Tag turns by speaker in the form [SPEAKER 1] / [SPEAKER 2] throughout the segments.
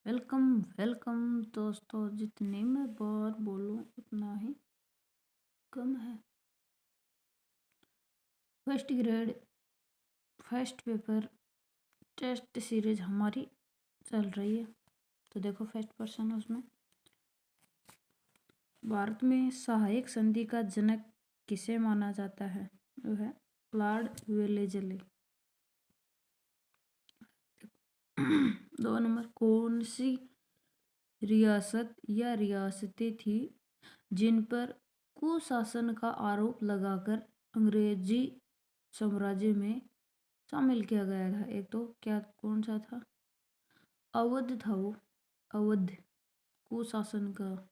[SPEAKER 1] Welcome welcome दोस्तों। जितनी मैं बार बोलूं उतना ही कम है। First grade first paper test series हमारी चल रही है। तो देखो फर्स्ट पर्सन उसमें भारत में सहायक संधि का जनक किसे माना जाता है? वो है लॉर्ड वेलेजली। 2 नंबर, कौन सी रियासत या रियासतें थी जिन पर कुशासन का आरोप लगाकर अंग्रेजी साम्राज्य में शामिल किया गया था? एक तो क्या कौन सा था? अवध था वो। अवध कुशासन का।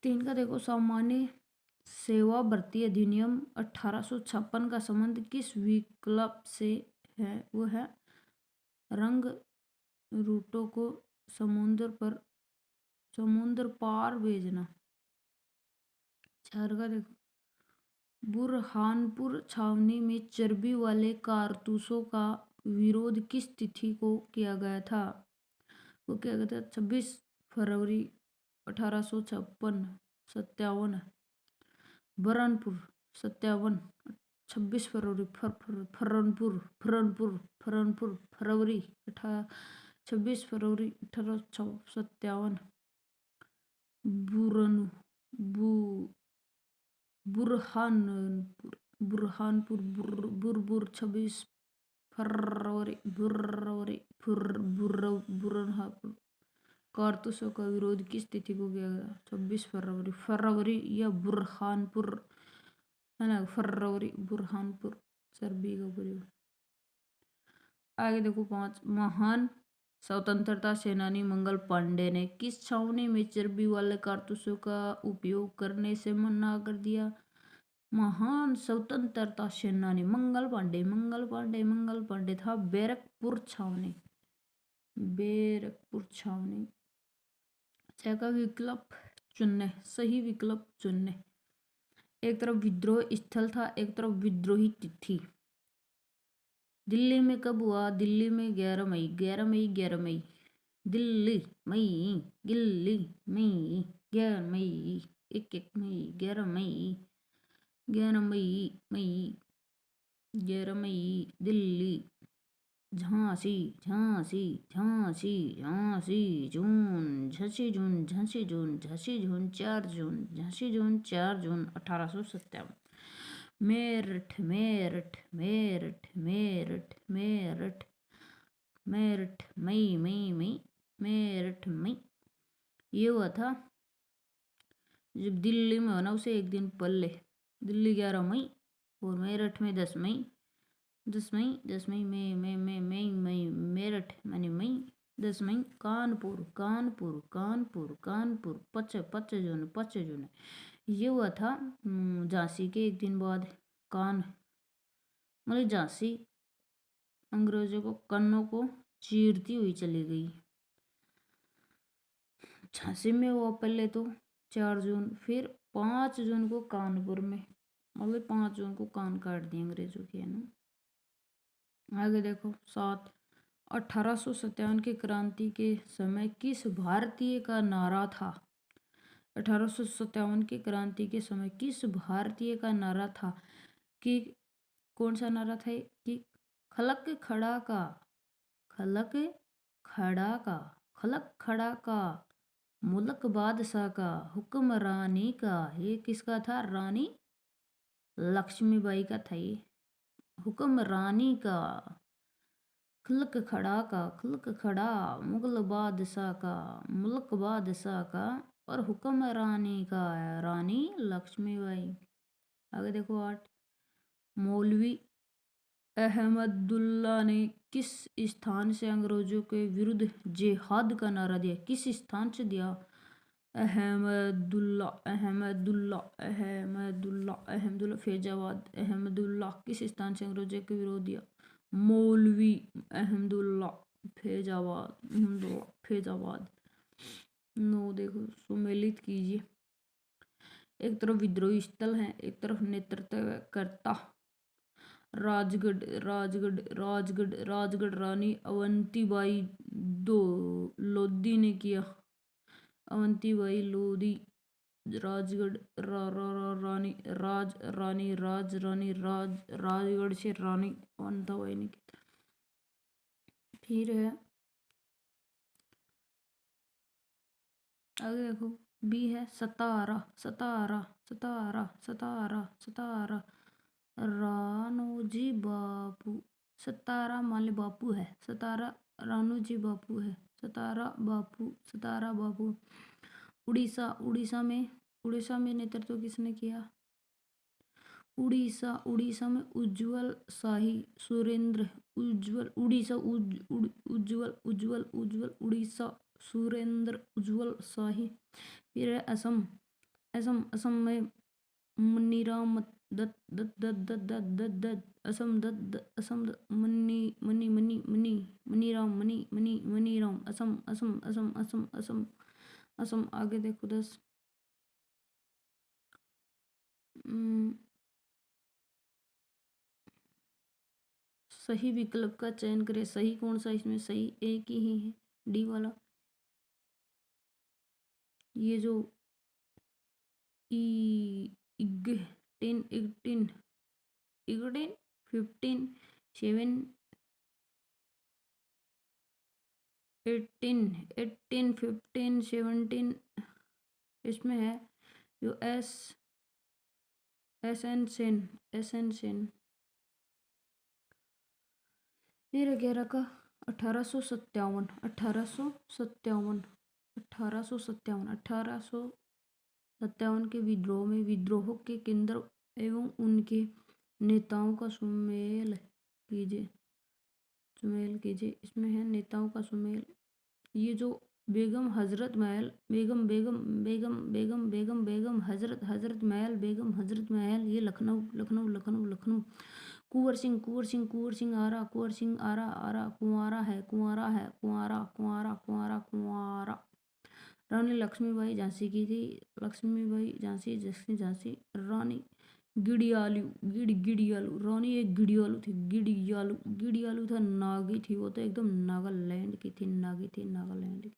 [SPEAKER 1] 3 का देखो, सामान्य सेवा भर्ती अधिनियम 1856 का संबंध किस विकल्प से है? वो है रंग रूटों को समुद्र पार भेजना। 4 का देखो, बुरहानपुर छावनी में चर्बी वाले कारतूसों का विरोध किस तिथि को किया गया था? वो क्या कहते हैं 26 फरवरी 1857। बरहानपुर 57। 26 फरवरी फरनपुर फरनपुर फरनपुर फरवरी 26 फरवरी 1857। बुरन बु बुरहानपुर बुरहानपुर बुर 26 फरवरी बुरहानपुर कारतूसों का विरोध किस तिथि को किया गया? 26 फरवरी। फरवरी या बुरहानपुर है ना, फरवरी बुरहानपुर चर्बी का प्रयोग। आगे देखो 5, महान स्वतंत्रता सेनानी मंगल पांडे ने किस छावनी में चर्बी वाले कारतूसों का उपयोग करने से मना कर दिया? महान स्वतंत्रता सेनानी मंगल पांडे था बैरकपुर छावनी। बैरकपुर छावनी। का विकल्प चुनने, सही विकल्प चुनने। एक तरफ विद्रोह स्थल था, एक तरफ विद्रोही तिथि। दिल्ली में कब हुआ? दिल्ली में 11 मई 11 मई 11 मई। दिल्ली मई गिल्ली मई 11 मई 1 मई 11 मई 11 मई मई 11 मई। दिल्ली। झांसी झांसी झांसी झांसी जून झांसी जून झांसी जून झांसी जून 4 जून झांसी जून 4 जून 1857। मेरठ मेरठ मेरठ मेरठ मेरठ मेरठ मई मई मई मेरठ मई। ये हुआ था जब दिल्ली में होना उसे एक दिन पहले। दिल्ली 11 मई और मेरठ में 10 मई। 10 मई मई मेरठ मानी मई। 10 मई कानपुर कानपुर कानपुर कानपुर 5 जून। ये हुआ था झांसी के एक दिन बाद। मतलब झांसी अंग्रेजों को कन्नों को चीरती हुई चली गई। झांसी में हुआ पहले तो 4 जून, फिर 5 जून को कानपुर में। मतलब 5 जून को कान काट दिए अंग्रेजों के, है ना। आगे देखो 7, 1857 की क्रांति के समय किस भारतीय का नारा था? 1857 की क्रांति के समय किस भारतीय का नारा था? कि कौन सा नारा था? कि खलक खड़ा का खलक खड़ा का खलक खड़ा का मुल्क बादशाह का हुक्मरानी का। ये किसका था? रानी लक्ष्मीबाई का था ये। हुक्मरानी का खलक खड़ा मुगल बादशाह का मुल्क बादशाह का और हुक्मरानी का रानी लक्ष्मीबाई। आगे देखो 8, मौलवी अहमदुल्ला ने किस स्थान से अंग्रेजों के विरुद्ध जिहाद का नारा दिया? किस स्थान से दिया? अहमदुल्ला अहमदुल्ला अहमदुल्ला अहमदुल्ला फैजाबाद। अहमदुल्ला किस स्थान से अंग्रेजों के विरोध दिया? मौलवी अहमदुल्ला फैजाबाद। नो देखो सुमेलित कीजिए। एक तरफ विद्रोही स्थल है, एक तरफ नेतृत्व करता राजगढ़ राजगढ़ राजगढ़ राजगढ़ रानी अवंतीबाई दो लोधी ने किया। अवंतीबाई लोधी राजगढ़ रानी राजगढ़ से रानी अवंतीबाई ने किया। फिर है आगे देखो, बी है सतारा सतारा सतारा सतारा सतारा रानोजी बापू। सतारा मान लो बापू है, सतारा रानोजी बापू है, सतारा बापू। उड़ीसा उड़ीसा में नेतृत्व किसने किया? उड़ीसा में उज्जवल शाही सुरेंद्र उड़ीसा उड़ीसा सुरेंद्र उज्जवल शाही। फिर है असम में मनीराम दत्त असम मनीराम असम। आगे देखो 10 सही विकल्प का चयन करें। सही कौन सा इसमें? सही एक ही है, डी वाला। ये जो 18 15 17 इसमें है जो एस एन सेन। फिर 11 का 1857 के विद्रोह के केंद्र एवं उनके नेताओं का सुमेल कीजिए। इसमें है नेताओं का सुमेल। ये जो बेगम हजरत महल हजरत महल ये लखनऊ। कुंवर सिंह आरा कुंवारा है। रानी लक्ष्मीबाई झांसी की थी। झांसी रानी गिड़ियालू रानी एक गिड़ियालू थी। गिड़ियालू था, नागी थी वो, तो एकदम नागालैंड की थी, नागालैंड की।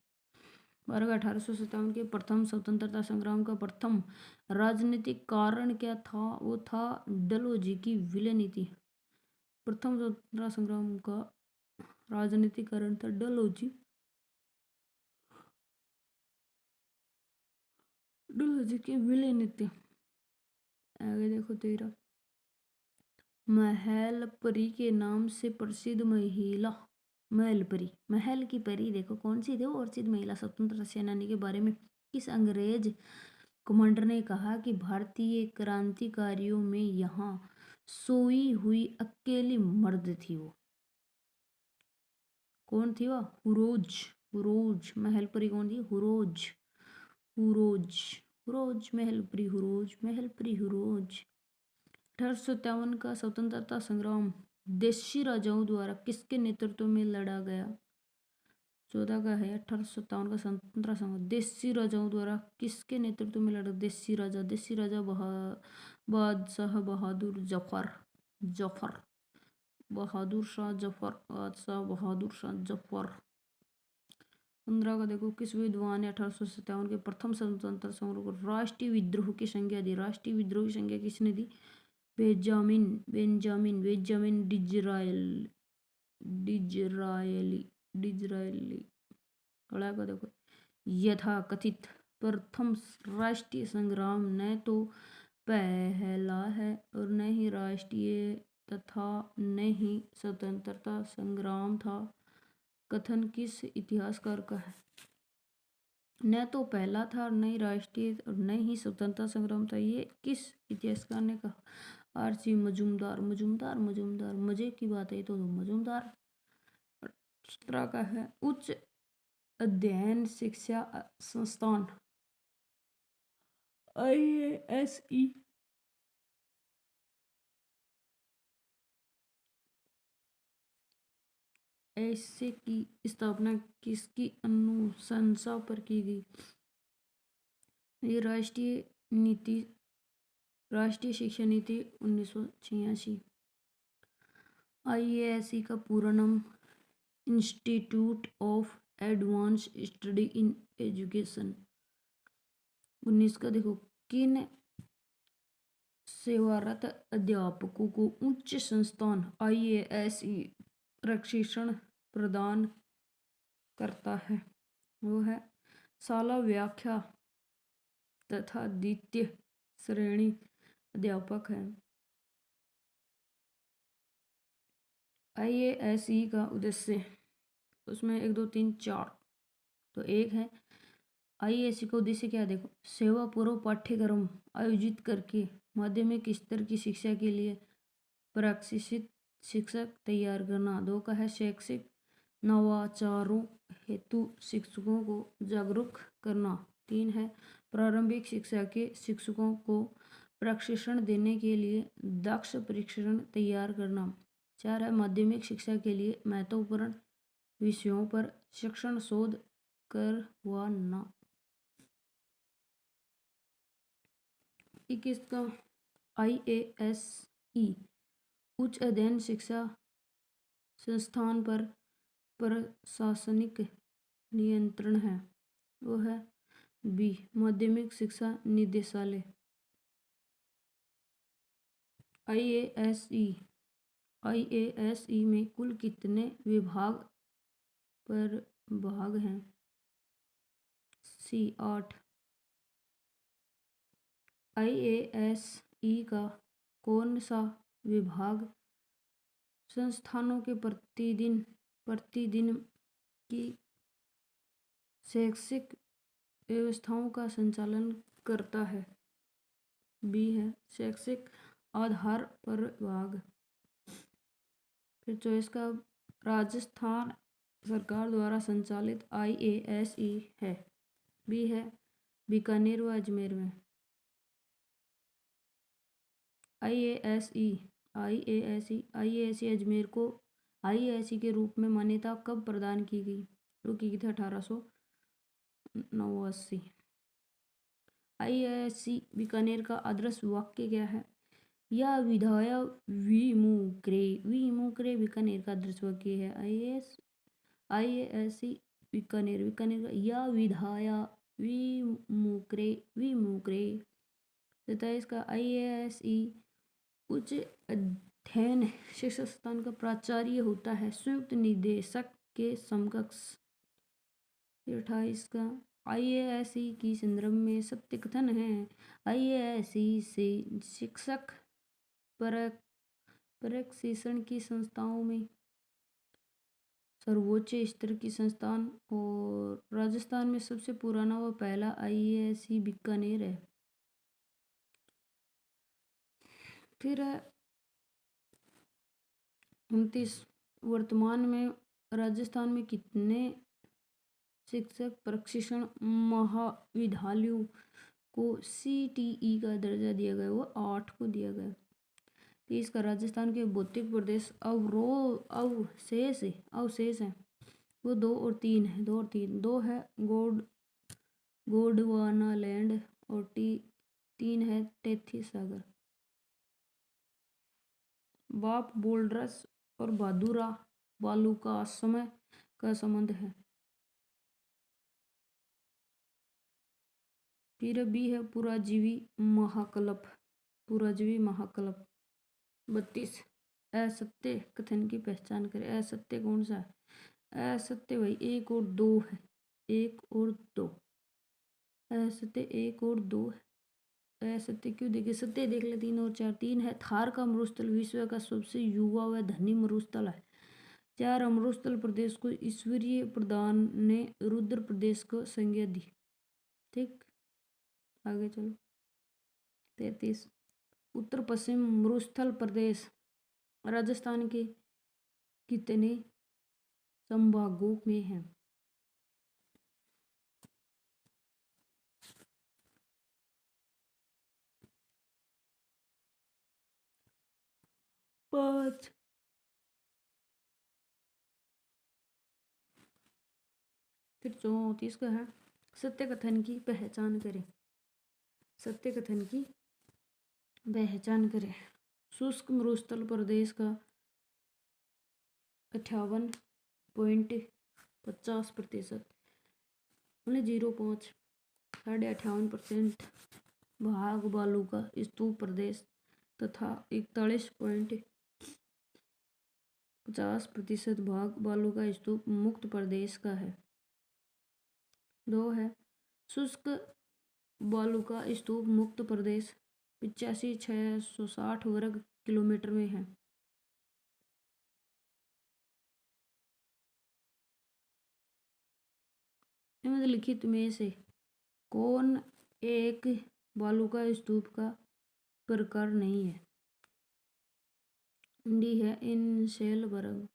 [SPEAKER 1] 1857 के प्रथम स्वतंत्रता संग्राम का प्रथम राजनीतिक कारण क्या था? वो था डलहौजी की विलय नीति। प्रथम स्वतंत्रता संग्राम का राजनीतिक कारण था डलहौजी की विलय नीति। आगे देखो 13 महलपरी के नाम से प्रसिद्ध महिला। महल की परी देखो कौन सी थी? वो प्रसिद्ध महिला स्वतंत्रता सेनानी के बारे में किस अंग्रेज कमांडर ने कहा कि भारतीय क्रांतिकारियों में यहाँ सोई हुई अकेली मर्द थी? वो कौन थी? वो हुरोज। महलपरी कौन थी? हुरोज महलपरी हुरोज। 1857 का स्वतंत्रता संग्राम देशी राजाओं द्वारा किसके नेतृत्व में लड़ा गया? 14 का है 1857 का स्वतंत्रता संग्राम देशी राजाओं द्वारा किसके नेतृत्व में लड़ा? देशी राजा बादशाह बहादुर जफर। 15 का देखो, किस विद्वान ने 1857 के प्रथम स्वतंत्रता संग्राम को राष्ट्रीय विद्रोह की संज्ञा दी? राष्ट्रीय विद्रोह की संज्ञा किसने दी? Benjamin Disraeli. अगला का देखो, यथा कथित प्रथम राष्ट्रीय संग्राम न तो पहला है और न ही राष्ट्रीय तथा न ही स्वतंत्रता संग्राम था। कथन किस इतिहासकार का है? न तो पहला था और न ही राष्ट्रीय और न ही स्वतंत्रता संग्राम था। ये किस इतिहासकार ने कहा? आरसी मजूमदार। मजे की बात है तो मजूमदार। 17 का है उच्च अध्ययन शिक्षा संस्थान IASE ऐसे की स्थापना किसकी अनुशंसा पर की गई? ये राष्ट्रीय शिक्षा नीति 1986। IASE का पूरा नाम institute of advance study in education. 19 का देखो, किन सेवारत अध्यापकों को उच्च संस्थान IASE प्रशिक्षण प्रदान करता है? वो है शाला व्याख्या तथा द्वितीय श्रेणी अध्यापक है। IASE का उद्देश्य, उसमें 1 2 3 4, तो एक है IASE का उद्देश्य क्या है देखो, सेवा पूर्व पाठ्यक्रम आयोजित करके माध्यमिक स्तर की शिक्षा के लिए प्रशिक्षित शिक्षक तैयार करना। 2 का है शैक्षिक नवाचारों हेतु शिक्षकों को जागरूक करना। 3 है प्रारंभिक शिक्षा के शिक्षकों को प्रशिक्षण देने के लिए दक्ष प्रशिक्षण तैयार करना। 4 है माध्यमिक शिक्षा के लिए महत्वपूर्ण विषयों पर शिक्षण शोध करवाना। 21 का IASE उच्च अध्ययन शिक्षा संस्थान पर प्रशासनिक नियंत्रण है। वो है बी माध्यमिक शिक्षा निदेशालय। IASE में कुल कितने विभाग पर भाग हैं? सी 8। IASE का कौन सा विभाग संस्थानों के प्रतिदिन की शैक्षिक व्यवस्थाओं का संचालन करता है? बी है शैक्षिक आधार पर विभाग। फिर 24 का राजस्थान सरकार द्वारा संचालित IASE है? बी है बीकानेर व अजमेर में। IASE अजमेर को IASE के रूप में मान्यता कब प्रदान की गई? तो की थी 1889। IASE बीकानेर का आदर्श वाक्य क्या है? या विधाया विमुक्रे बीकानेर का आदर्श वाक्य है। IASE बीकानेर का या विधाया विमुक्रे 27 का IASE उच्च अध्ययन शिक्षा संस्थान का प्राचार्य होता है संयुक्त निदेशक के समकक्ष। 28 का IASE की संदर्भ में सत्य कथन है। IASE से शिक्षक प्रशिक्षण की संस्थाओं में सर्वोच्च स्तर की संस्थान, और राजस्थान में सबसे पुराना व पहला IASE बीकानेर है। फिर 29 वर्तमान में राजस्थान में कितने शिक्षक प्रशिक्षण महाविद्यालयों को CTE का दर्जा दिया गया? वो 8 को दिया गया। 30 का राजस्थान के भौतिक प्रदेश अवशेष हैं वो 2 और 3 है। 2 और 3, 2 है गोंडवानालैंड और 3 है टेथी सागर। बाप बोल्डरस और बहादुरा बालू का समय का संबंध है। फिर भी है पुराजीवी महाकल्प। 32 असत्य कथन की पहचान करें। असत्य कौन सा है? असत्य भाई 1 और 2 है। 1 और 2 असत्य 1 और 2 है। असत्य क्यों देखे? सत्य देख ले 3 और 4। 3 है थार का मरुस्थल विश्व का सबसे युवा व धनी मरुस्थल है। 4 अमरुस्थल प्रदेश को ईश्वरीय प्रधान ने रुद्र प्रदेश को संज्ञा दी। ठीक, आगे चलो। 33 उत्तर पश्चिम मरुस्थल प्रदेश राजस्थान के कितने संभागों में है? 5। फिर 34 का है सत्य कथन की पहचान करें। सत्य कथन की पहचान करें। शुष्क मरुस्थल प्रदेश का 58.50%, मतलब 0.5 58% भाग बालू का स्तूप प्रदेश तथा 41.50% भाग बालू का स्तूप मुक्त प्रदेश का है। 2 है शुष्क बालू का स्तूप मुक्त प्रदेश 85,660 वर्ग किलोमीटर में है। निम्नलिखित में से कौन एक बालू का स्तूप का प्रकार नहीं है? डी है इनसेलबर्ग।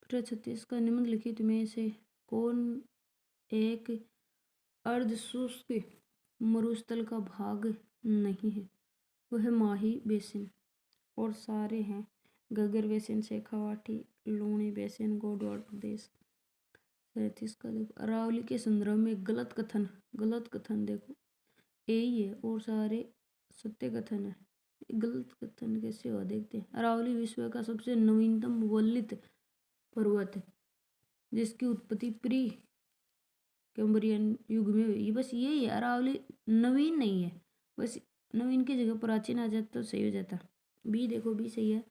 [SPEAKER 1] फिर 36 का निम्नलिखित में से कौन एक अर्धशुष्क मरुस्थल का भाग नहीं है? वह माही बेसिन, और सारे हैं गगर बेसिन, शेखावाटी, लूणी बेसिन, गोडवाड़ प्रदेश। 37 का देखो अरावली के संदर्भ में गलत कथन देखो यही है और सारे सत्य कथन है। गलत कथन कैसे हुआ देखते हैं। अरावली विश्व का सबसे नवीनतम वल्लित पर्वत है जिसकी उत्पत्ति प्री कैम्ब्रियन युग में हुई। बस यही है, अरावली नवीन नहीं है, बस नवीन की जगह प्राचीन आ जाता तो सही हो जाता। बी देखो बी सही है।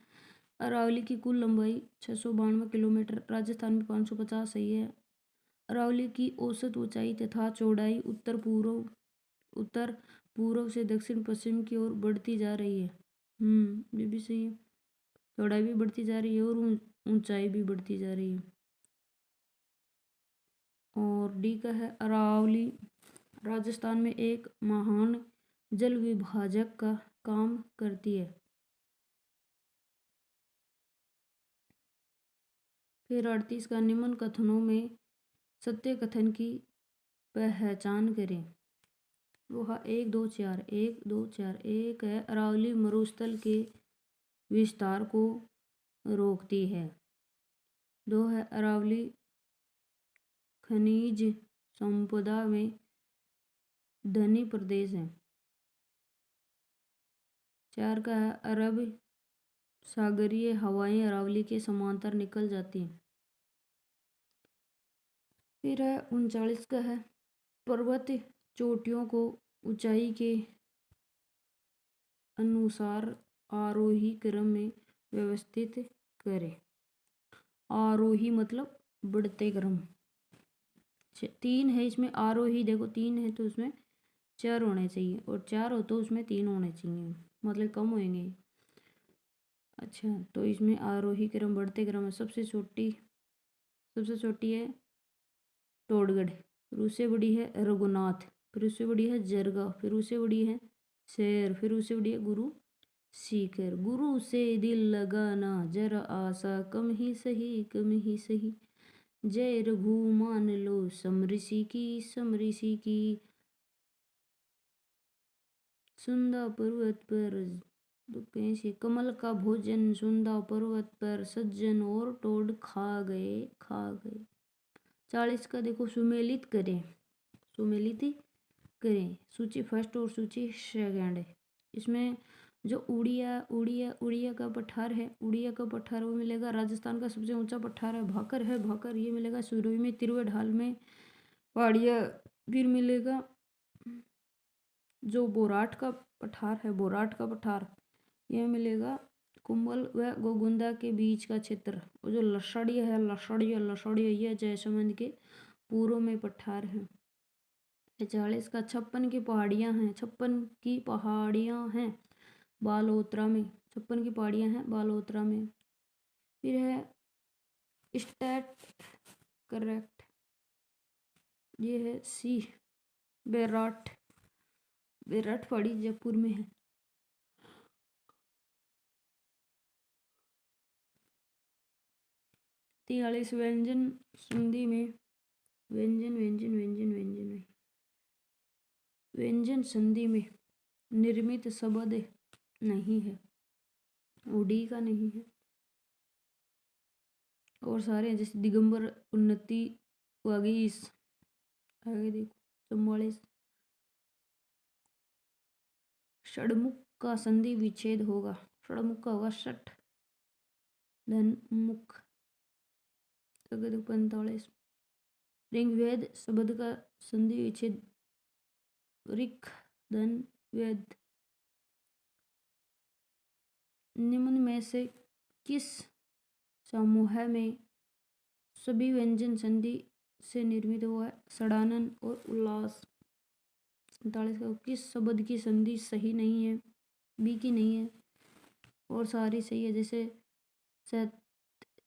[SPEAKER 1] अरावली की कुल लंबाई 692 किलोमीटर, राजस्थान में 550 सही है। अरावली की औसत ऊंचाई तथा चौड़ाई उत्तर पूर्व से दक्षिण पश्चिम की ओर बढ़ती जा रही है। ये भी सही है, चौड़ाई भी बढ़ती जा रही है और ऊंचाई भी बढ़ती जा रही है। और डी का है अरावली राजस्थान में एक महान जल विभाजक का काम करती है। फिर 38 का निम्न कथनों में सत्य कथन की पहचान करें। वो है 1 2 4 1 2 4। एक है अरावली मरुस्थल के विस्तार को रोकती है। 2 है अरावली खनिज संपदा में धनी प्रदेश है। 4 का है अरब सागरीय हवाएं अरावली के समांतर निकल जाती हैं। फिर है 39 का है पर्वत चोटियों को ऊंचाई के अनुसार आरोही क्रम में व्यवस्थित करें। आरोही मतलब बढ़ते क्रम। 3 है इसमें आरोही, देखो 3 है तो उसमें 4 होने चाहिए और 4 हो तो उसमें 3 होने चाहिए, मतलब कम होंगे। अच्छा तो इसमें आरोही क्रम बढ़ते क्रम है। सबसे छोटी है टोडगढ़, फिर उससे बड़ी है रघुनाथ, फिर उससे बड़ी है जरगा, फिर उससे बड़ी है शेर, फिर उससे बड़ी है गुरु सीकर। गुरु से दिल लगाना जरा आशा कम ही सही, जय रघु मान लो समऋषि की। सुंदा पर्वत पर तो कैसे कमल का भोजन, सुंदा पर्वत पर सज्जन और टोड खा गए। 40 का देखो सुमेलित करें सूची फर्स्ट और सूची सेकंड। इसमें जो उड़िया का पठार है, वो मिलेगा। राजस्थान का सबसे ऊंचा पठार है भाकर, ये मिलेगा सिरोही में। तिरवे ढाल में पहाड़िया फिर मिलेगा। जो बोराट का पठार यह मिलेगा कुंभल व गोगुंदा के बीच का क्षेत्र। और जो लसड़िया यह जैसलमेर के पूर्व में पठार है। 40 का 56 की पहाड़ियाँ हैं बालोतरा में। 56 की पहाड़ियाँ हैं बालोतरा में। फिर है स्टेट करेक्ट, ये है सी बेराट पहाड़ी जयपुर में है। व्यंजन संधि में व्यंजन संधि में निर्मित शब्द नहीं है। उडी का नहीं है और सारे हैं, जैसे दिगंबर, उन्नति, वागीश। आगे देखो 44 षडमुख का संधि विच्छेद होगा। षडमुख का होगा षठ धन मुख। 45। ऋग्वेद शब्द का संधि विच्छेद ऋक धन वेद। निम्न में से किस समूह में सभी व्यंजन संधि से निर्मित हुआ है? षडानन और उल्लास। 47 का किस शब्द की संधि सही नहीं है? बी की नहीं है और सारी सही है, जैसे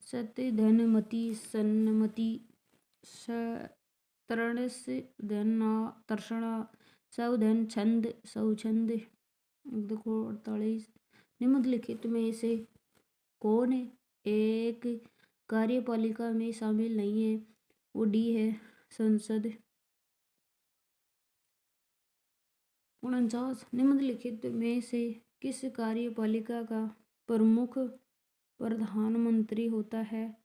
[SPEAKER 1] सत्य धनमति सन्नमति तरणस धना तर्षणा सौधन छंद सौछंद। देखो 48 निम्नलिखित में से कौन एक कार्यपालिका में शामिल नहीं है? वो डी है संसद। 49 निम्नलिखित में से किस कार्यपालिका का प्रमुख प्रधानमंत्री होता है?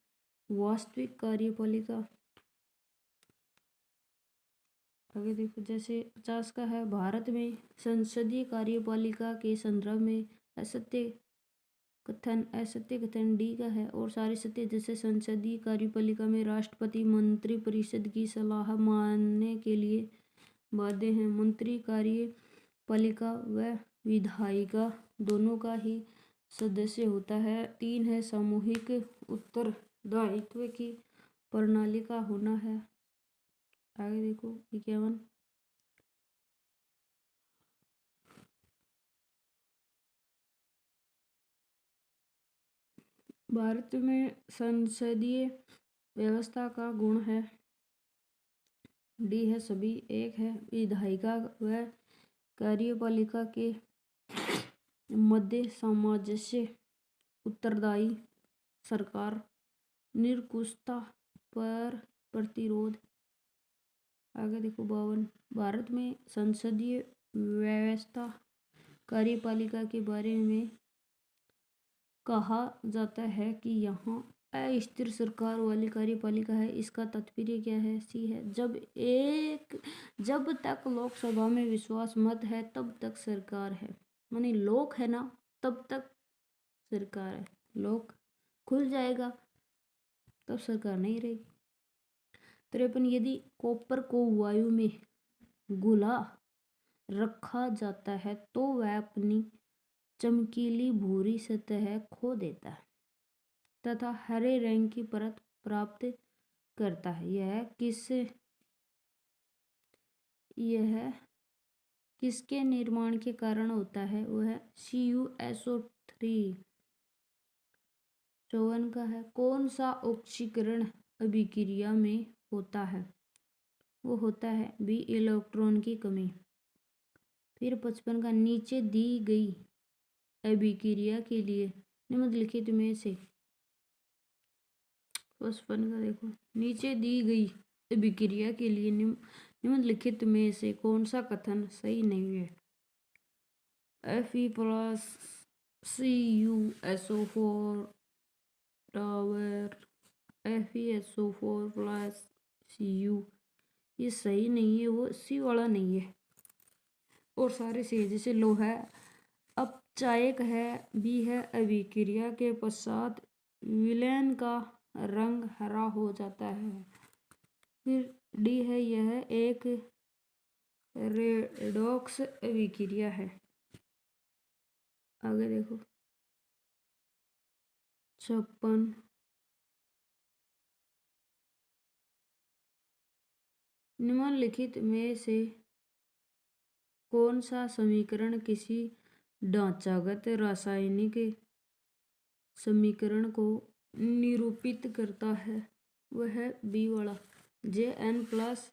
[SPEAKER 1] वास्तविक कार्यपालिका। आगे देखो, जैसे 50 का है भारत में संसदीय कार्यपालिका के संदर्भ में असत्य कथन डी का है और सारे सत्य, जैसे संसदीय कार्यपालिका में राष्ट्रपति मंत्री परिषद की सलाह मानने के लिए बाध्य हैं। मंत्री कार्यपालिका व विधायिका दोनों का ही सदस्य होता है। 3 है सामूहिक उत्तरदायित्व की प्रणाली का होना है। आगे देखो 51 भारत में संसदीय व्यवस्था का गुण है। डी है सभी। 1 है विधायिका व कार्यपालिका के मध्य सामंजस्य, उत्तरदायी सरकार, निरंकुशता पर प्रतिरोध। आगे देखो 52 भारत में संसदीय व्यवस्था कार्यपालिका के बारे में कहा जाता है कि यहाँ अस्थिर सरकार वाली कार्यपालिका है। इसका तात्पर्य क्या है? सी है जब तक लोकसभा में विश्वास मत है तब तक सरकार है। माने लोक है ना तब तक सरकार है, लोक खुल जाएगा तब सरकार नहीं रहेगी। 53 यदि कॉपर को वायु में घुला रखा जाता है तो वह अपनी चमकीली भूरी सतह खो देता है तथा हरे रंग की परत प्राप्त करता है। यह किसके निर्माण के कारण होता है? वह CuSO3। 54 का है कौन सा ऑक्सीकरण अभिक्रिया में होता है? वो होता है बी इलेक्ट्रॉन की कमी। फिर 55 का नीचे दी गई अभिक्रिया के लिए निम्नलिखित में से 55 का देखो, नीचे दी गई अभिक्रिया के लिए निम्नलिखिट में से कौन सा कथन सही नहीं है? Fe plus CuSO4 tower FeSO4 plus Cu ये सही नहीं है, वो सी वाला नहीं है और सारे सही है। जैसे लोहा अपचायक है, बी है अभिक्रिया के पश्चात विलयन का रंग हरा हो जाता है। फिर डी है यह एक रेडॉक्स अभिक्रिया है। आगे देखो 56 निम्नलिखित में से कौन सा समीकरण किसी ढांचागत रासायनिक समीकरण को निरूपित करता है? वह है बी वाला Zn प्लस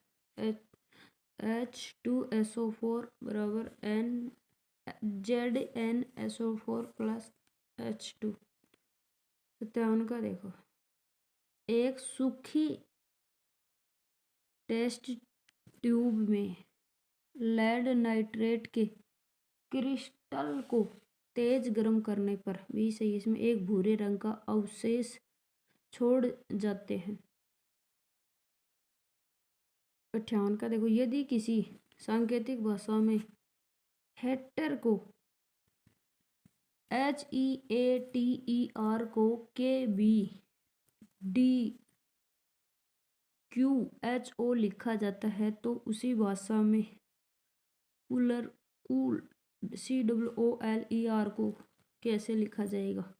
[SPEAKER 1] H2SO4 बराबर ZnSO4 प्लस H2। 57 का देखो, एक सूखी टेस्ट ट्यूब में लेड नाइट्रेट के क्रिस्टल को तेज गर्म करने पर भी सही इसमें एक भूरे रंग का अवशेष छोड़ जाते हैं। 58 का देखो, यदि किसी सांकेतिक भाषा में हेक्टर को HEATER को KBDQHO लिखा जाता है तो उसी भाषा में कूलर COOLER को कैसे लिखा जाएगा?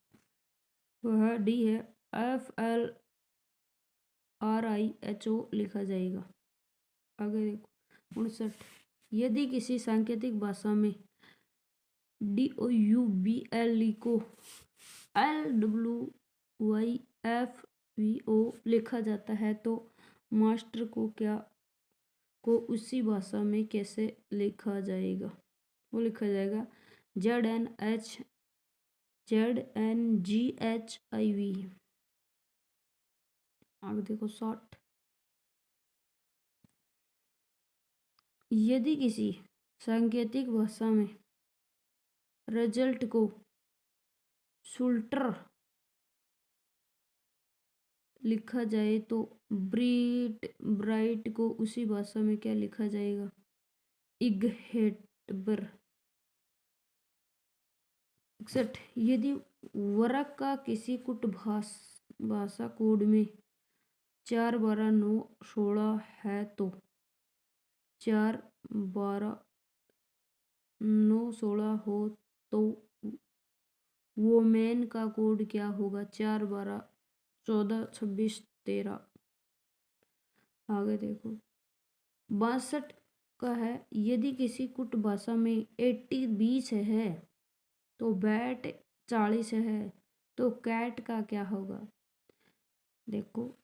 [SPEAKER 1] वह D है, FLRIHO लिखा जाएगा। आगे देखो 59, यदि किसी सांकेतिक भाषा में DOUBLE को LWYFVO लिखा जाता है तो मास्टर को उसी भाषा में कैसे लिखा जाएगा? वो लिखा जाएगा ZNGHIV। आगे देखो 60, यदि किसी सांकेतिक भाषा में रिजल्ट को शुल्टर लिखा जाए तो ब्राइट को उसी भाषा में क्या लिखा जाएगा? इगहेटबर। 61, यदि वर्ग का किसी कुट भाषा कोड में 4 12 9 16 है तो 4 12 9 16 हो तो वोमेन का कोड क्या होगा? 4 12 14 26 13। आगे देखो 62 का है, यदि किसी कुट भाषा में 80 20 है तो बैट 40 है तो कैट का क्या होगा? देखो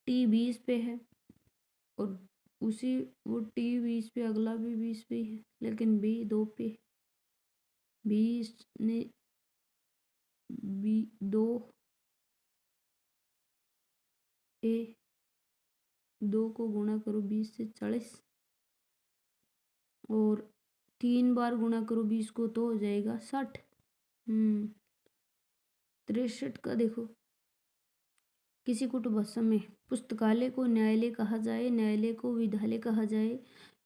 [SPEAKER 1] T 20 पे है और उसी वो T 20 पे अगला भी 20 पे है, लेकिन B 2 पे 20 ने B 2 A 2 को गुणा करो 20 से 40 और 3 बार गुणा करो 20 को तो हो जाएगा 60। 63 का देखो, किसी कुट भाषा में पुस्तकालय को न्यायालय कहा जाए, न्यायालय को विद्यालय कहा जाए,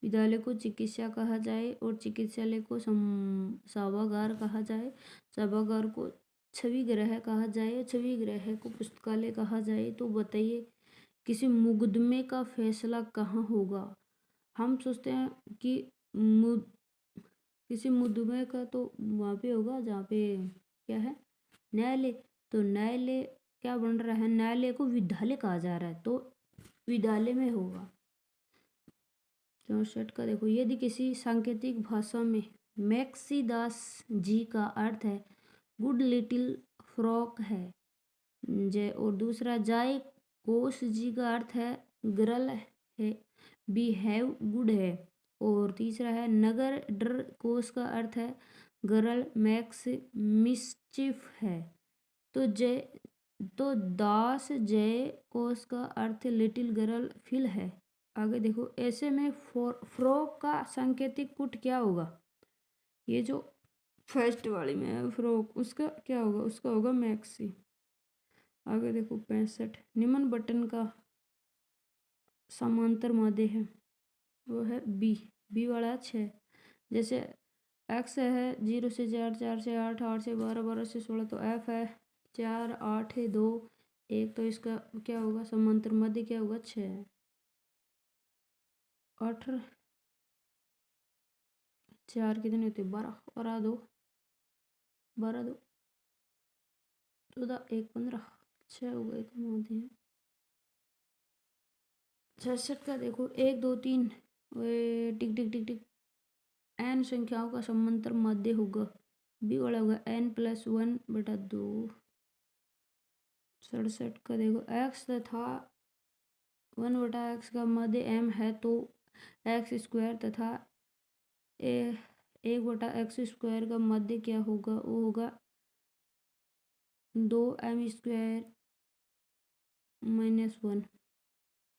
[SPEAKER 1] विद्यालय को चिकित्सा कहा जाए और चिकित्सालय को सभागार कहा जाए, सभागार को छवि ग्रह कहा जाए, छवि ग्रह को पुस्तकालय कहा जाए, तो बताइए किसी मुकदमे का फैसला कहाँ होगा? हम सोचते हैं कि किसी मुकदमे का तो वहाँ पे होगा जहाँ पे क्या है न्यायालय, तो न्यायालय क्या बन रहा है? न्यायालय को विद्यालय कहा जा रहा है तो विद्यालय में होगा। 64 का देखो, यदि किसी सांकेतिक भाषा में मैक्सीदास जी का अर्थ है गुड लिटिल फ्रॉक है जय, और दूसरा जाय कोश जी का अर्थ है गर्ल है बिहेव गुड है, और तीसरा है नगर डर कोश का अर्थ है गर्ल मैक्स मिसचिफ है, तो दास जय कोश का अर्थ लिटिल गर्ल फिल है। आगे देखो, ऐसे में फ्रॉक का सांकेतिक कुट क्या होगा? ये जो फर्स्ट वाली में है फ्रॉक, उसका क्या होगा? उसका होगा मैक्सी। आगे देखो 65, निम्न बटन का समांतर माध्य है, वो है बी वाला 6। जैसे एक्स है 0 से 4 4 से 8 8 से 12 12 से 16, तो एफ है 4 8 है 2 1, तो इसका क्या होगा? समांतर माध्य क्या होगा? 6। 8 4 कितने होते? 12 और 2 12 2 14 1 15 6 हो गए तो माध्य है। 66 का देखो 1 2 3 टिक टिक टिक टिक एन संख्याओं का समांतर माध्य होगा, बी वाला होगा n+1/2। 67 का देखो, x तथा 1/x का माध्य m है तो x² तथा 1/x² का माध्य क्या होगा? वो होगा 2m² - 1।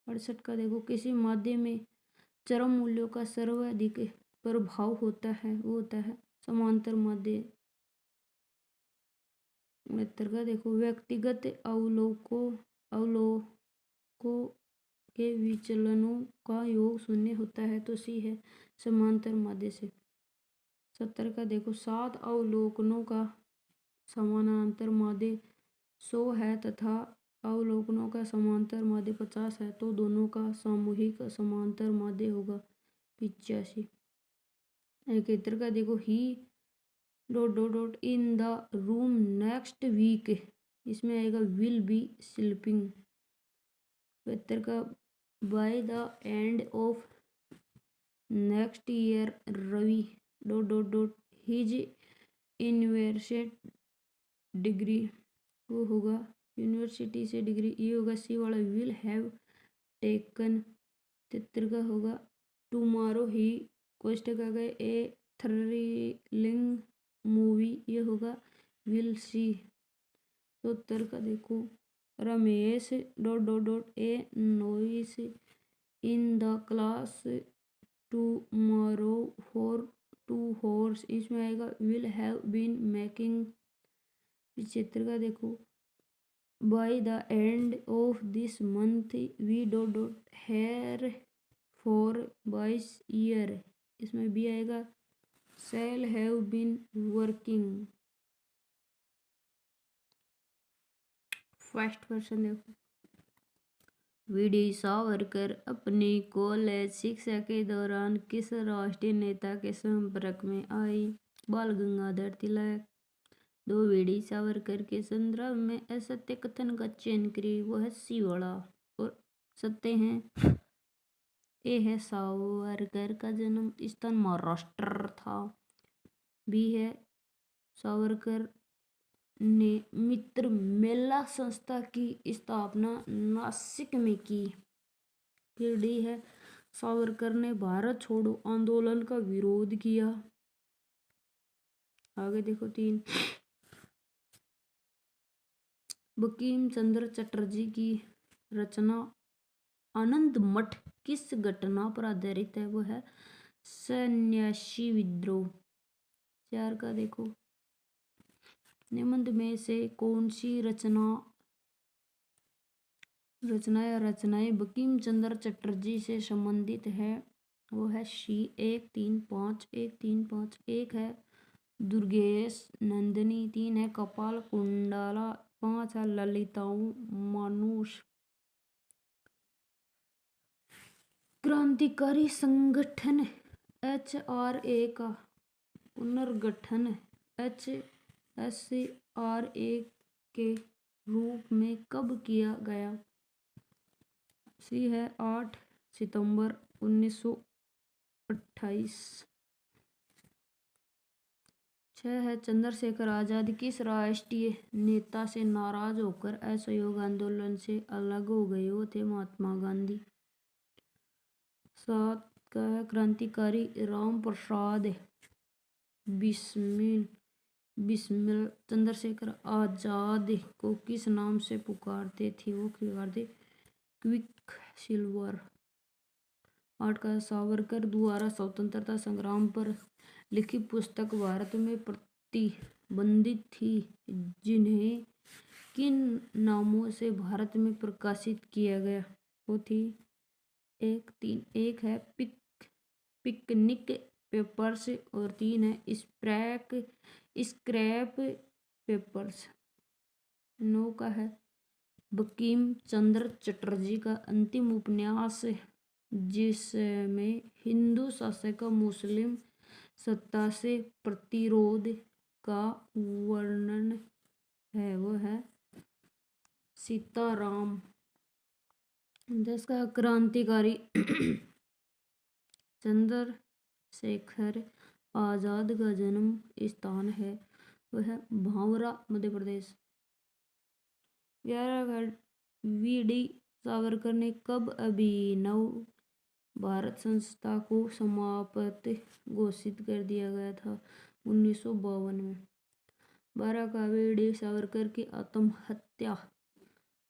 [SPEAKER 1] 68 का देखो, किसी माध्य में चरम मूल्यों का सर्वाधिक प्रभाव होता है, वो होता है समांतर माध्य। 69 का देखो, व्यक्तिगत अवलोकों के विचलनों का योग शून्य होता है तो सी है समांतर माध्य से। 70 का देखो, 7 अवलोकनों का समानांतर माध्य 100 है तथा अवलोकनों का समांतर माध्य 50 है तो दोनों का सामूहिक समांतर माध्य होगा 85। एक इतर का देखो, he dot dot dot in the room next week, इसमें आएगा विल बी स्लीपिंग। इतर का, by the end of next year Ravi dot dot dot his university degree, वो होगा यूनिवर्सिटी से डिग्री, ये होगा सी वाला, विल हैव टेकन। तितर का होगा, टुमारो ही कोष्टक आ गए ए थ्रिलिंग मूवी, ये होगा विल सी। तो उत्तर का देखो, Ramesh dot dot dot A noise in the class tomorrow for 2 hours, इसमें आएगा विल हैव बीन मेकिंग। चित्र का देखो, by the end of this month we dot dot here for 22 year, इसमें भी आएगा shall have been working. First question देखो, V D Savarkar अपनी कॉलेज शिक्षा के दौरान किस राष्ट्रीय नेता के संपर्क में आई? बाल गंगाधर तिलक। 2 वीडी सावरकर के संदर्भ में असत्य कथन का चयन करिए, वो है सी वाला, और सत्य हैं। ए है सावरकर का जन्म स्थान महाराष्ट्र था। बी है सावरकर ने मित्र मेला संस्था की स्थापना नासिक में की। फिर डी है सावरकर ने भारत छोड़ो आंदोलन का विरोध किया। आगे देखो 3, बंकिम चंद्र चटर्जी की रचना आनंद मठ किस घटना पर आधारित है? वो है सन्यासी विद्रोह। 4 का देखो, निम्न में से कौन सी रचनाएं बंकिम चंद्र चटर्जी से संबंधित है? वो है सी 1, 3, 5, 1, 3, 5। 1 है दुर्गेश नंदिनी, 3 है कपाल कुंडला, 5 है ललिताओं मानुष। क्रांतिकारी संगठन HRA का पुनर्गठन HSCRA के रूप में कब किया गया? सी है 8 सितंबर 1928। 6 है चंद्रशेखर आजाद किस राष्ट्रीय नेता से नाराज होकर असहयोग आंदोलन से अलग हो गए? वो थे महात्मा गांधी। 7 का है क्रांतिकारी राम प्रसाद बिस्मिल चंद्रशेखर आजाद को किस नाम से पुकारते थे? वो पुकारते क्विक सिल्वर। 8 का सावरकर द्वारा स्वतंत्रता संग्राम पर लिखी पुस्तक भारत में प्रतिबंधित थी, जिन्हें किन नामों से भारत में प्रकाशित किया गया? वो थी 1, 3। 1 है पिकनिक पेपर्स और 3 है स्क्रैप पेपर्स। 9 का है बंकिम चंद्र चटर्जी का अंतिम उपन्यास जिसमें हिंदू शासक का मुस्लिम सत्ता से प्रतिरोध का वर्णन है? वो है सीताराम। 10 का क्रांतिकारी चंद्रशेखर आजाद का जन्म स्थान है? वो है भावरा मध्य प्रदेश। 11 का वीडी सावरकर ने कब अभिनव भारत संस्था को समाप्त घोषित कर दिया गया था? 1952 में। 12 का वीडी सावरकर की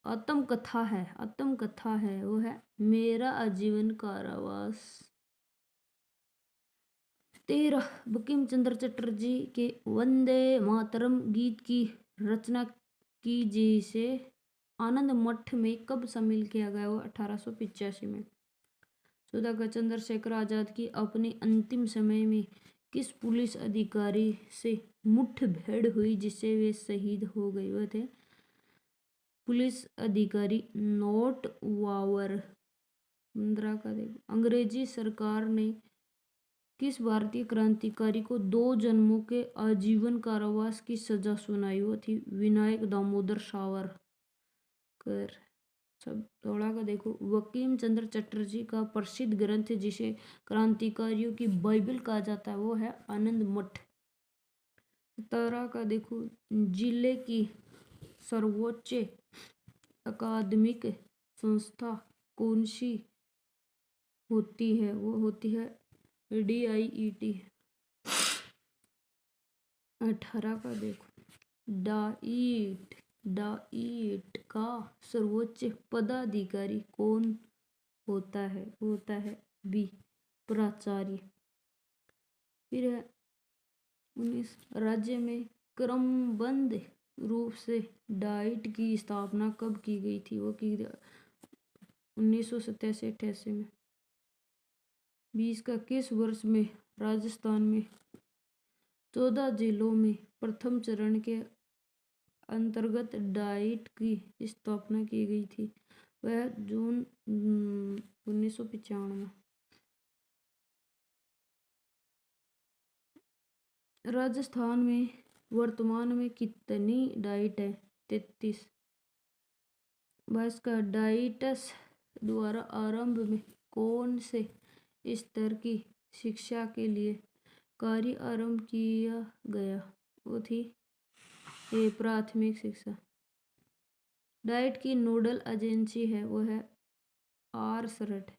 [SPEAKER 1] आत्मकथा है वो है मेरा आजीवन कारावास। 13 बंकिम चंद्र चटर्जी के वंदे मातरम गीत की रचना की जिसे आनंद मठ में कब शामिल किया गया? वो 1885 में। 14 का चंद्रशेखर आजाद की अपने अंतिम समय में किस पुलिस अधिकारी से मुठभेड़ हुई जिससे वे शहीद हो गए। वह थे पुलिस अधिकारी नॉट वावर। 15 का देखो, अंग्रेजी सरकार ने किस भारतीय क्रांतिकारी को 2 जन्मों के आजीवन कारावास की सजा सुनाई? वो थी विनायक दामोदर सावरकर। सब 16 का देखो, बंकिम चंद्र चटर्जी का प्रसिद्ध ग्रंथ जिसे क्रांतिकारियों की बाइबल कहा जाता है वो है आनंद मठ। 17 का देखो, जिले की सर्वोच्च अकादमिक संस्था कौन सी होती है? वो होती है DIET। 18 का देखो, डाइट का सर्वोच्च पदाधिकारी कौन होता है? वो होता है बी प्राचार्य। फिर है 19, राज्य में क्रमबद्ध रूप से डाइट की स्थापना कब की गई थी? वो की 1987-88 में। 20 का, किस वर्ष में राजस्थान में 14 जिलों में प्रथम चरण के अंतर्गत डाइट की स्थापना की गई थी? वह जून 1995 में। राजस्थान में वर्तमान में कितनी डाइट है? 33। 22 का, डाइट्स द्वारा आरंभ में कौन से स्तर की शिक्षा के लिए कार्य आरंभ किया गया? वो थी प्राथमिक शिक्षा। डाइट की नोडल एजेंसी है वो है RSRT।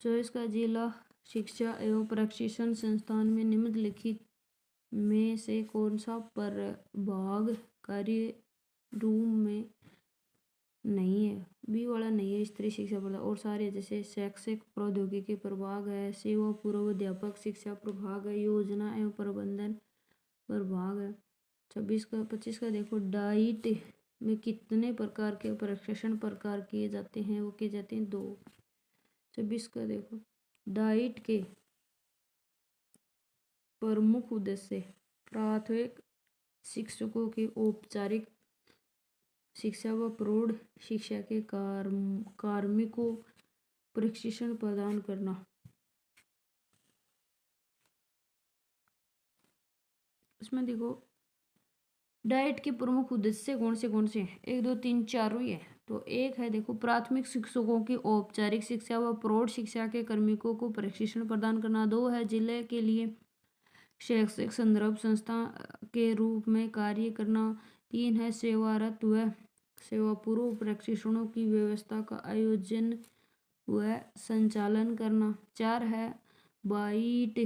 [SPEAKER 1] 24 का, जिला शिक्षा एवं प्रशिक्षण संस्थान में निम्नलिखित में से कौन सा प्रभाग कार्य रूम में नहीं है? बी वाला नहीं है, स्त्री शिक्षा प्रभाग। और सारे जैसे शैक्षिक प्रौद्योगिकी प्रभाग है, सेवा पूर्व अध्यापक शिक्षा प्रभाग है, योजना एवं प्रबंधन प्रभाग है। 25 का देखो, डाइट में कितने प्रकार के प्रशिक्षण प्रकार किए जाते हैं? वो किए जाते हैं 2। 26 का देखो, डाइट के प्रमुख उद्देश्य प्राथमिक शिक्षकों की औपचारिक शिक्षा व प्रौढ़ शिक्षा के कार्मिकों प्रशिक्षण प्रदान करना। इसमें देखो डाइट के प्रमुख उद्देश्य कौन से हैं? 1 2 3 4 ही है। तो एक है देखो, प्राथमिक शिक्षकों की औपचारिक शिक्षा व प्रौढ़ शिक्षा के कार्मिकों को प्रशिक्षण प्रदान करना। 2 है जिले के लिए शैक्षिक संदर्भ संस्था के रूप में कार्य करना। 3 है सेवारत व सेवापूर्व प्रशिक्षणों की व्यवस्था का आयोजन व संचालन करना। 4 है बाइट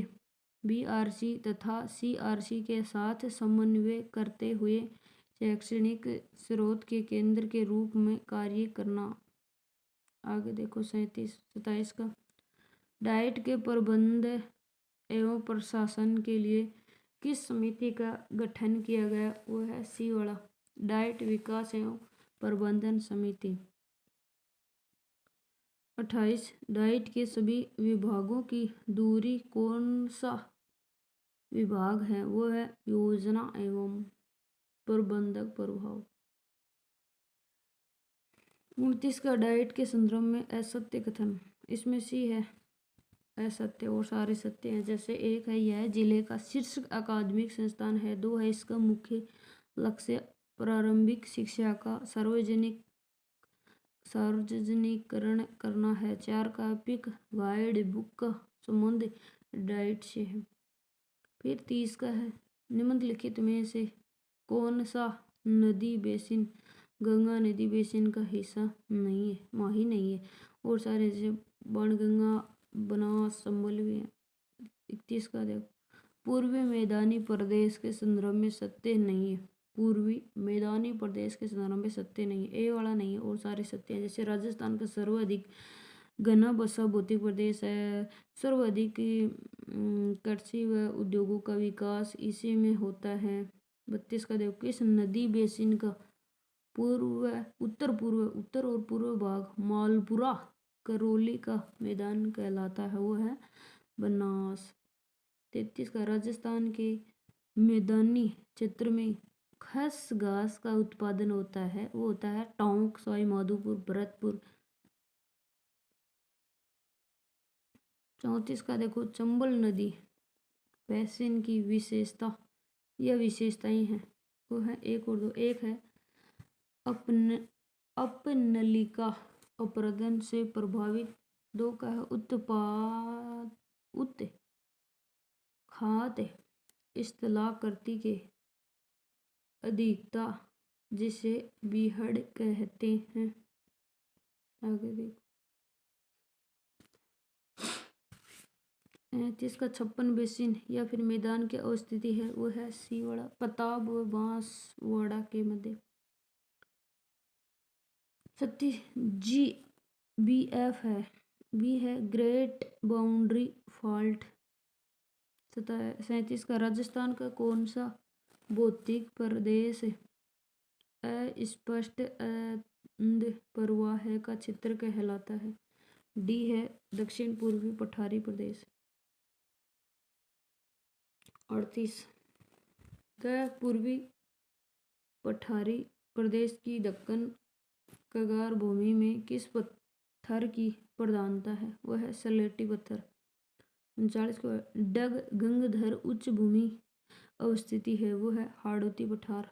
[SPEAKER 1] BRC तथा CRC के साथ समन्वय करते हुए शैक्षणिक स्रोत के केंद्र के रूप में कार्य करना। आगे देखो 27 का, डाइट के प्रबंध एवं प्रशासन के लिए किस समिति का गठन किया गया? वो है सी वाला, डाइट विकास एवं प्रबंधन समिति। 28, डाइट के सभी विभागों की दूरी कौन सा विभाग है? वो है योजना एवं प्रबंधक प्रभाव। 29 का, डाइट के संदर्भ में असत्य कथन। इसमें सी है असत्य और सारे सत्य हैं। जैसे 1 है यह जिले का शीर्ष अकादमिक संस्थान है। 2 है इसका मुख्य लक्ष्य प्रारंभिक शिक्षा का सार्वजनिकरण करना है। 4 का, पिक गाइड बुक का संबंध डाइट से है। फिर 30 का है, निम्नलिखित में से कौन सा नदी बेसिन गंगा नदी बेसिन का हिस्सा नहीं है? माही नहीं है। और सारे जैसे बाणगंगा बनास संबल भी है। 31 का देखो, पूर्वी मैदानी प्रदेश के संदर्भ में सत्य नहीं है। पूर्वी मैदानी प्रदेश के संदर्भ में सत्य नहीं है, ए वाला नहीं है और सारे सत्य हैं। जैसे राजस्थान का सर्वाधिक घना बसा भौतिक प्रदेश है, सर्वाधिक कृषि व उद्योगों का विकास इसी में होता है। 32 का देखो, किस नदी बेसिन का उत्तर और पूर्व भाग मालपुरा करौली का मैदान कहलाता है? वो है बनास। 33 का, राजस्थान के मैदानी क्षेत्र में खस घास का उत्पादन होता है वो होता है टोंक, सवाई माधोपुर, भरतपुर। 34 का देखो, चंबल नदी बेसिन की विशेषता या विशेषताएं हैं वो है 1 और 2। एक है अपनलिका अपरदन से प्रभावित। 2 का है उत्खात स्थलाकृति के अधिकता जिसे बीहड़ कहते हैं। आगे देखो, 33 का छप्पन बेसिन या फिर मैदान की अवस्थिति है वो है सीवाड़ा, प्रताप व बांसवाड़ा के मध्य। 36 GBF है, बी है ग्रेट बाउंड्री फॉल्ट। 37 का राजस्थान का कौन सा भौतिक प्रदेश अस्पष्ट प्रवाह का क्षेत्र कहलाता है? डी है दक्षिण पूर्वी पठारी प्रदेश। 38 का पूर्वी पठारी प्रदेश की दक्कन कगार भूमि में किस पत्थर की प्रधानता है? वह है सलेटी पत्थर। 39 को डग गंगधर उच्च भूमि अवस्थिति है वो है हाड़ौती पठार।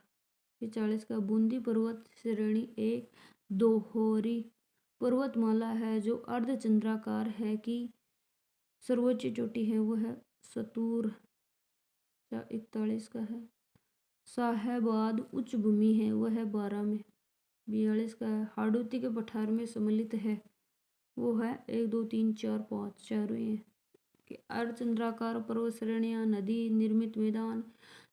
[SPEAKER 1] 40 का बूंदी पर्वत श्रेणी एक दोहरी पर्वतमाला है जो अर्धचंद्राकार है की सर्वोच्च चोटी है वो है सतूर। 41 का है साहेबाद उच्च भूमि है वह है 12 में। 42 का है हाड़ौती के पठार में सम्मिलित है वो है 1 2 3 4 5 चारों ही है कि अर्धचंद्राकार पर्वत श्रेणियां, नदी निर्मित मैदान,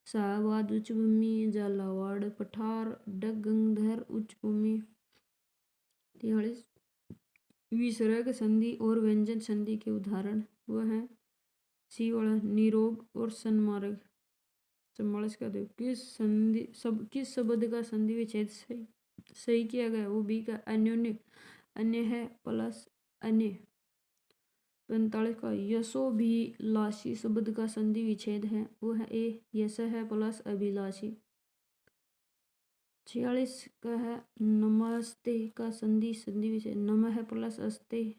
[SPEAKER 1] शाहबाद उच्च भूमि, झालावाड़ पठार, डग गंगधर उच्च भूमि। 43 विसर्ग संधि और व्यंजन संधि के उदाहरण वह है सीवाड़ा, निरोग और सन्मार्ग। 44 का देखो, किस शब्द का संधि विच्छेद सही किया गया? वो बी का अन्योन्य, अन्य है प्लस अन्य। 45 का यशोभिलाषी शब्द का संधि विच्छेद है वो है ए, यश है प्लस अभिलाषी। 46 का है नमस्ते का संधि विच्छेद नमः प्लस अस्ते,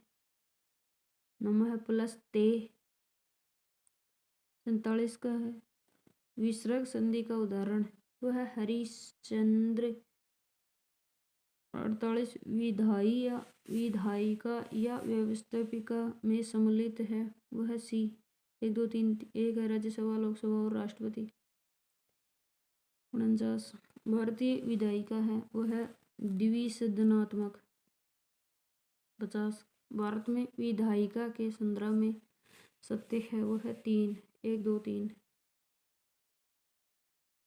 [SPEAKER 1] नमः प्लस ते। 47 का है विसर्ग संधि का उदाहरण वह है हरिश्चंद्र। 48 विधायिका या व्यवस्थापिका में सम्मिलित है वह सी। 1 2 3 एक है राज्यसभा, लोकसभा और राष्ट्रपति। 49 भारतीय विधायिका है वह है द्विसदनात्मक। 50 भारत में विधायिका के संदर्भ में सत्य है वह है 3 1 2 3।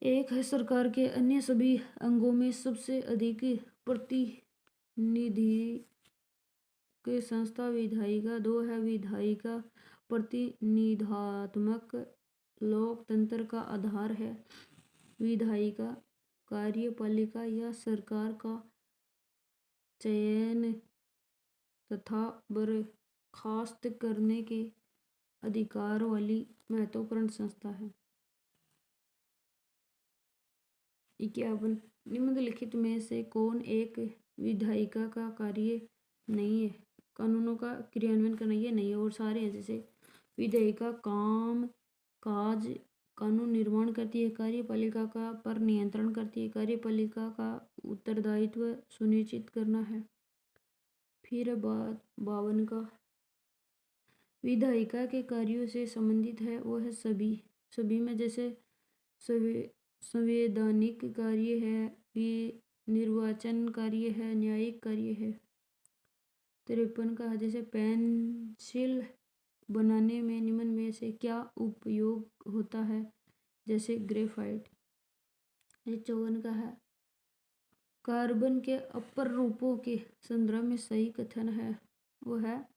[SPEAKER 1] एक है सरकार के अन्य सभी अंगों में सबसे अधिक प्रतिनिधि के संस्था विधायिका। 2 है विधायिका प्रतिनिधात्मक लोकतंत्र का आधार है। विधायिका कार्यपालिका या सरकार का चयन तथा बर्खास्त करने के अधिकार वाली महत्वपूर्ण संस्था है। 51 निम्नलिखित में से कौन एक विधायिका का कार्य नहीं है? कानूनों का क्रियान्वयन करना ये नहीं है और सारे हैं। जैसे विधायिका काम काज कानून निर्माण करती है, कार्यपालिका का पर नियंत्रण करती है, कार्यपालिका का उत्तरदायित्व सुनिश्चित करना है। फिर 52 का विधायिका के कार्यों से संबंधित है वो है सभी में जैसे संवैधानिक कार्य है, निर्वाचन कार्य है, न्यायिक कार्य है। 53 का जैसे पेंसिल बनाने में निम्न में से क्या उपयोग होता है? जैसे ग्रेफाइट। 54 का है कार्बन के अपर रूपों के संदर्भ में सही कथन है वो है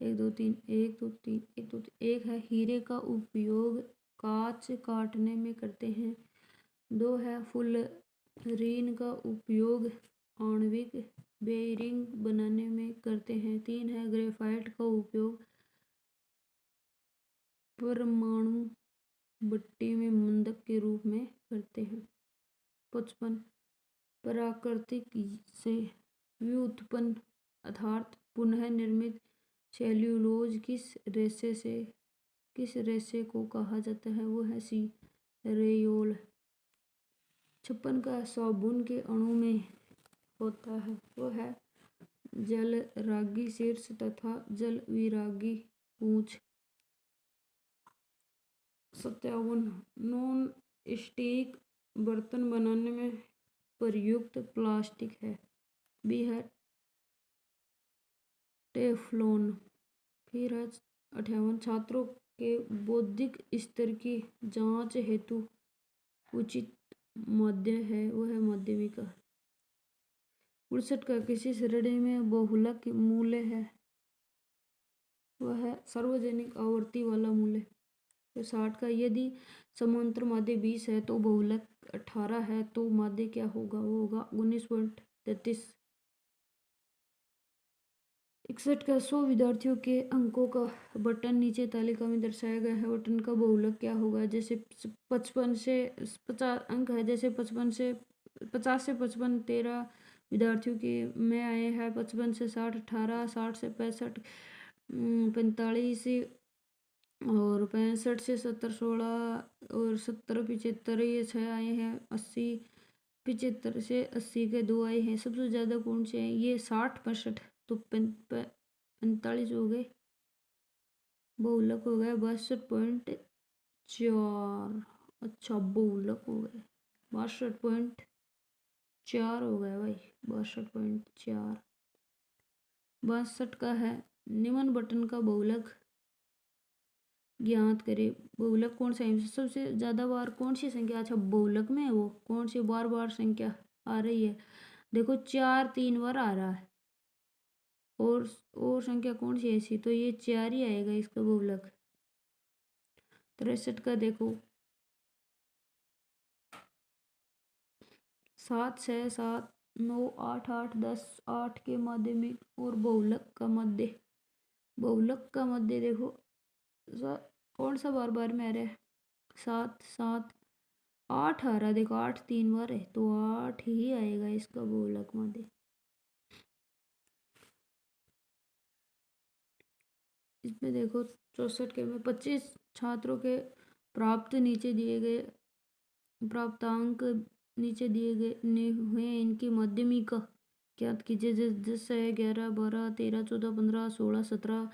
[SPEAKER 1] 1 2 3 1 2 3 1 2 3। एक है हीरे का उपयोग कांच काटने में करते हैं। 2 है फुलरीन का उपयोग आणविक बेयरिंग बनाने में करते हैं। 3 है ग्रेफाइट का उपयोग परमाणु भट्टी में मंदक के रूप में करते हैं। 55 प्राकृतिक से व्युत्पन्न अर्थात पुनः निर्मित सेल्यूलोज किस रेशे को कहा जाता है? वो है सी रेयोल। 56 का साबुन के अणु में होता है, वो है जल रागी शीर्ष तथा जल विरागी पूंछ। 57 नॉन स्टिक बर्तन बनाने में प्रयुक्त प्लास्टिक है, बी है टेफ्लॉन। फिर है 58 छात्रों के बौद्धिक स्तर की जांच हेतु उचित मध्य है, वो है माध्यमिका। 59 का किसी श्रेणी में बहुलक मूल्य है, वह है सार्वजनिक आवर्ती वाला मूल्य। फिर 60 का यदि समांतर माध्य 20 है तो बहुलक 18 है तो माध्य क्या होगा? वो होगा 19.33। 61 का 100 विद्यार्थियों के अंकों का बटन नीचे तालिका में दर्शाया गया है, बटन का बहुलक क्या होगा? जैसे 55 से 50 अंक है, जैसे 50 से 55 13 विद्यार्थियों के में आए हैं, 55 से 60 18, 60 से 65 45 और 65 से 70 16 और 70 75 ये 6 आए हैं, 80 75 से 80 के 2 आए हैं। सबसे ज़्यादा कौन से हैं? ये 60 65 तो 45 हो गए, बहुलक हो गया 62.4। अच्छा बहुलक हो गए 62.4 हो गया भाई, 62.4। 62 का है निम्न बटन का बहुलक ज्ञात करे। बहुलक कौन सा है? सबसे ज्यादा बार कौन सी संख्या? अच्छा बहुलक में वो कौन सी बार बार संख्या आ रही है? देखो 4 3 बार आ रहा है, और संख्या कौन सी ऐसी? तो ये 4 ही आएगा इसका बहुलक। 63 का देखो 7 6 7 9 8 8 10 8 के माध्यमिक और बहुलक का मध्य। बहुलक का मध्य देखो कौन सा बार बार में आ रहा है? 7 7 8 आ रहा है, देखो 8 3 बार है तो 8 ही आएगा इसका बहुलक मध्य। इसमें देखो 64 के में 25 छात्रों के प्राप्त प्राप्तांक नीचे दिए गए हुए इनकी माध्यमिका ज्ञात कीजिए। जैसे 11 12 13 14 15 16 17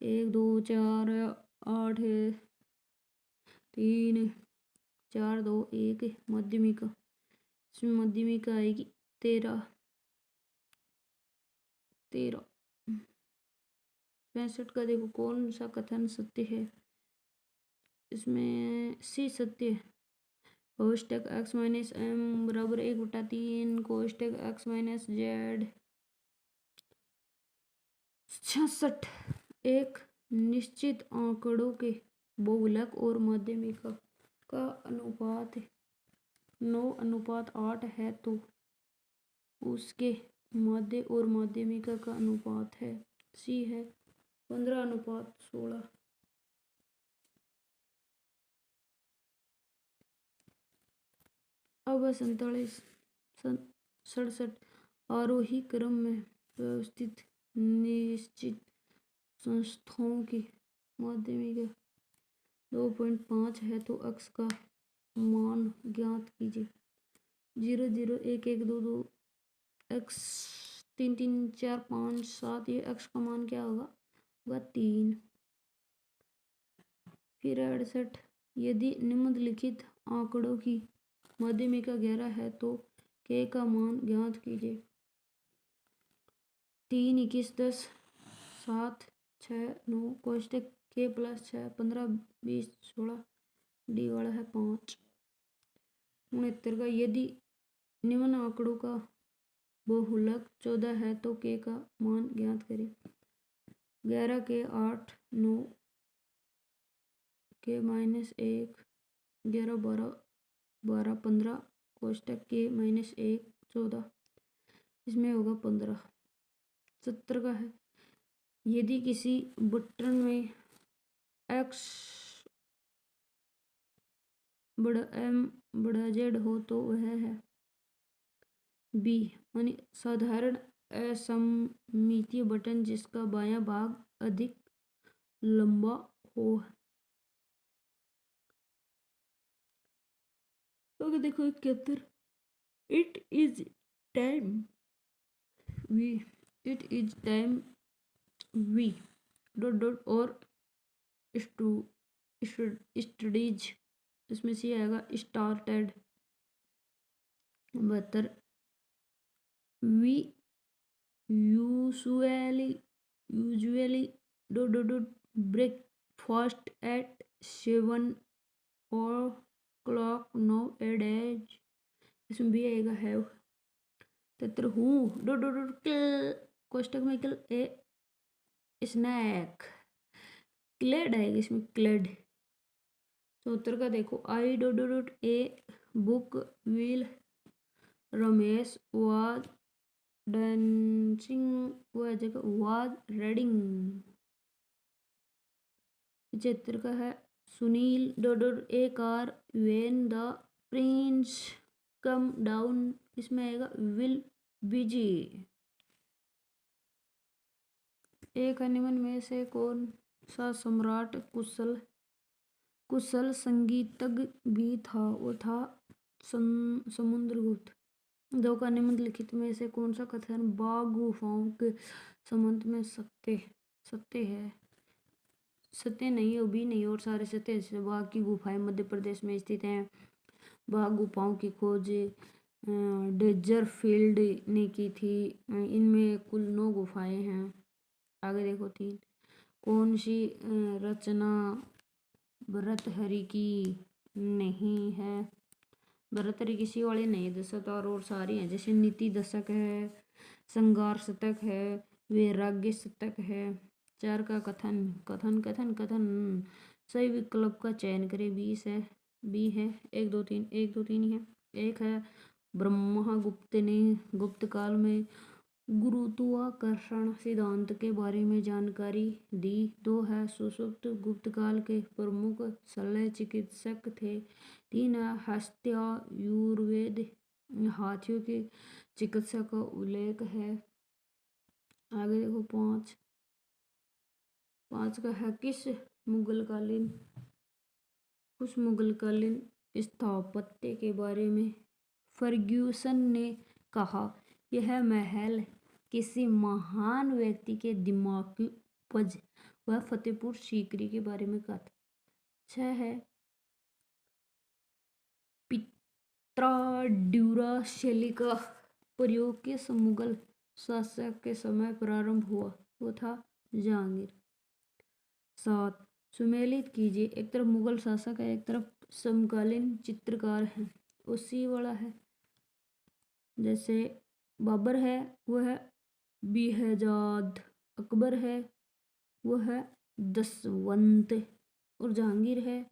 [SPEAKER 1] 1 2 4 8 3 4 2 1 माध्यमिका। इसमें माध्यमिका आएगी 13। 65 का देखो कौन सा कथन सत्य है? इसमें सी सत्य है। कोष्टक x माइनस एम बराबर 1/3 कोष्टक x माइनस जेड। 66 एक निश्चित आंकड़ों के बहुलक और माध्यमिका का अनुपात 9:8 है तो उसके माध्य और माध्यमिका का अनुपात है, सी है 15:16। अब 67 आरोही क्रम में व्यवस्थित निश्चित संस्थाओं की माध्यमिका 2.5 है तो x का मान ज्ञात कीजिए। 0 0 1 1 2 2 x 3 3 4 5 7 ये x का मान क्या होगा? वह 3। फिर 68 यदि निम्नलिखित आंकड़ों की माध्यमिका 11 है तो k का मान ज्ञात कीजिए। 3 21 10 7 6 9 कोष्टक k प्लस 6 15 20 16 डी वाला है 5। 69 का यदि निम्न आंकड़ों का बहुलक 14 है तो k का मान ज्ञात करें। 11 के 8 9 के -1 11 12 12 15 कोष्टक के -1 14 इसमें होगा 15। 70 का है यदि किसी बटन में x बड़ा एम बड़ा जेड हो तो वह है बी, यानी साधारण असममितीय बटन जिसका बायां भाग अधिक लंबा हो। तो देखो 71, it is time we it is time we dot dot और स्टडीज, इसमें से आएगा started. 72, we usually dot dot dot breakfast at 7 o'clock no एड एज, इसमें भी आएगा have. 73, who dot dot dot kill कोष्टक में किल ए स्नैक, क्लेड आएगा इसमें क्लेड। 74 का देखो I dot dot dot a book will Ramesh was dancing वह जगह वाज रीडिंग। 75 का है Sunil dot dot A car when the Prince come down, इसमें आएगा विल बिजी। एक हनीमून में से कौन सा सम्राट कुशल संगीतज्ञ भी था? वो था समुद्रगुप्त। 2 का निम्नलिखित में से कौन सा कथन बाघ गुफाओं के संबंध में सत्य है? सत्य नहीं है, वो भी नहीं और सारे सत्य है। जैसे बाघ की गुफाएं मध्य प्रदेश में स्थित हैं। बाघ गुफाओं की खोज डेजरफील्ड ने की थी। इनमें कुल 9 गुफाएं हैं। आगे देखो 3, कौन सी रचना भर्तृहरि की नहीं है? भर्तृहरि किसी वाली नहीं है, दशरथ और सारी हैं। जैसे नीति दशक है, श्रृंगार शतक है, वैराग्य शतक है। 4 का कथन कथन कथन कथन सही विकल्प का चयन करें। 20 है, बी है 1 2 3 1 2 3 ही है। एक है ब्रह्मगुप्त ने गुप्त काल में गुरुत्वाकर्षण सिद्धांत के बारे में जानकारी दी। 2 है सुषुप्त गुप्त काल के प्रमुख शल्य चिकित्सक थे। 3 है हस्त्यायुर्वेद हाथियों की चिकित्सा का उल्लेख है। आगे देखो 5 का है कुछ मुगलकालीन स्थापत्य के बारे में फर्ग्यूसन ने कहा यह महल किसी महान व्यक्ति के दिमाग की उपज। वह फतेहपुर सीकरी के बारे में कहा था। 6 है पित्रा ड्यूरा शैली का प्रयोग किस मुगल शासक के समय प्रारंभ हुआ? वो था जहांगीर। 7, सुमेलित कीजिए। एक तरफ मुगल शासक है, एक तरफ समकालीन चित्रकार है, उसी वाला है। जैसे बाबर है वो है बेहजाद, अकबर है वो है दसवंत, और जहांगीर है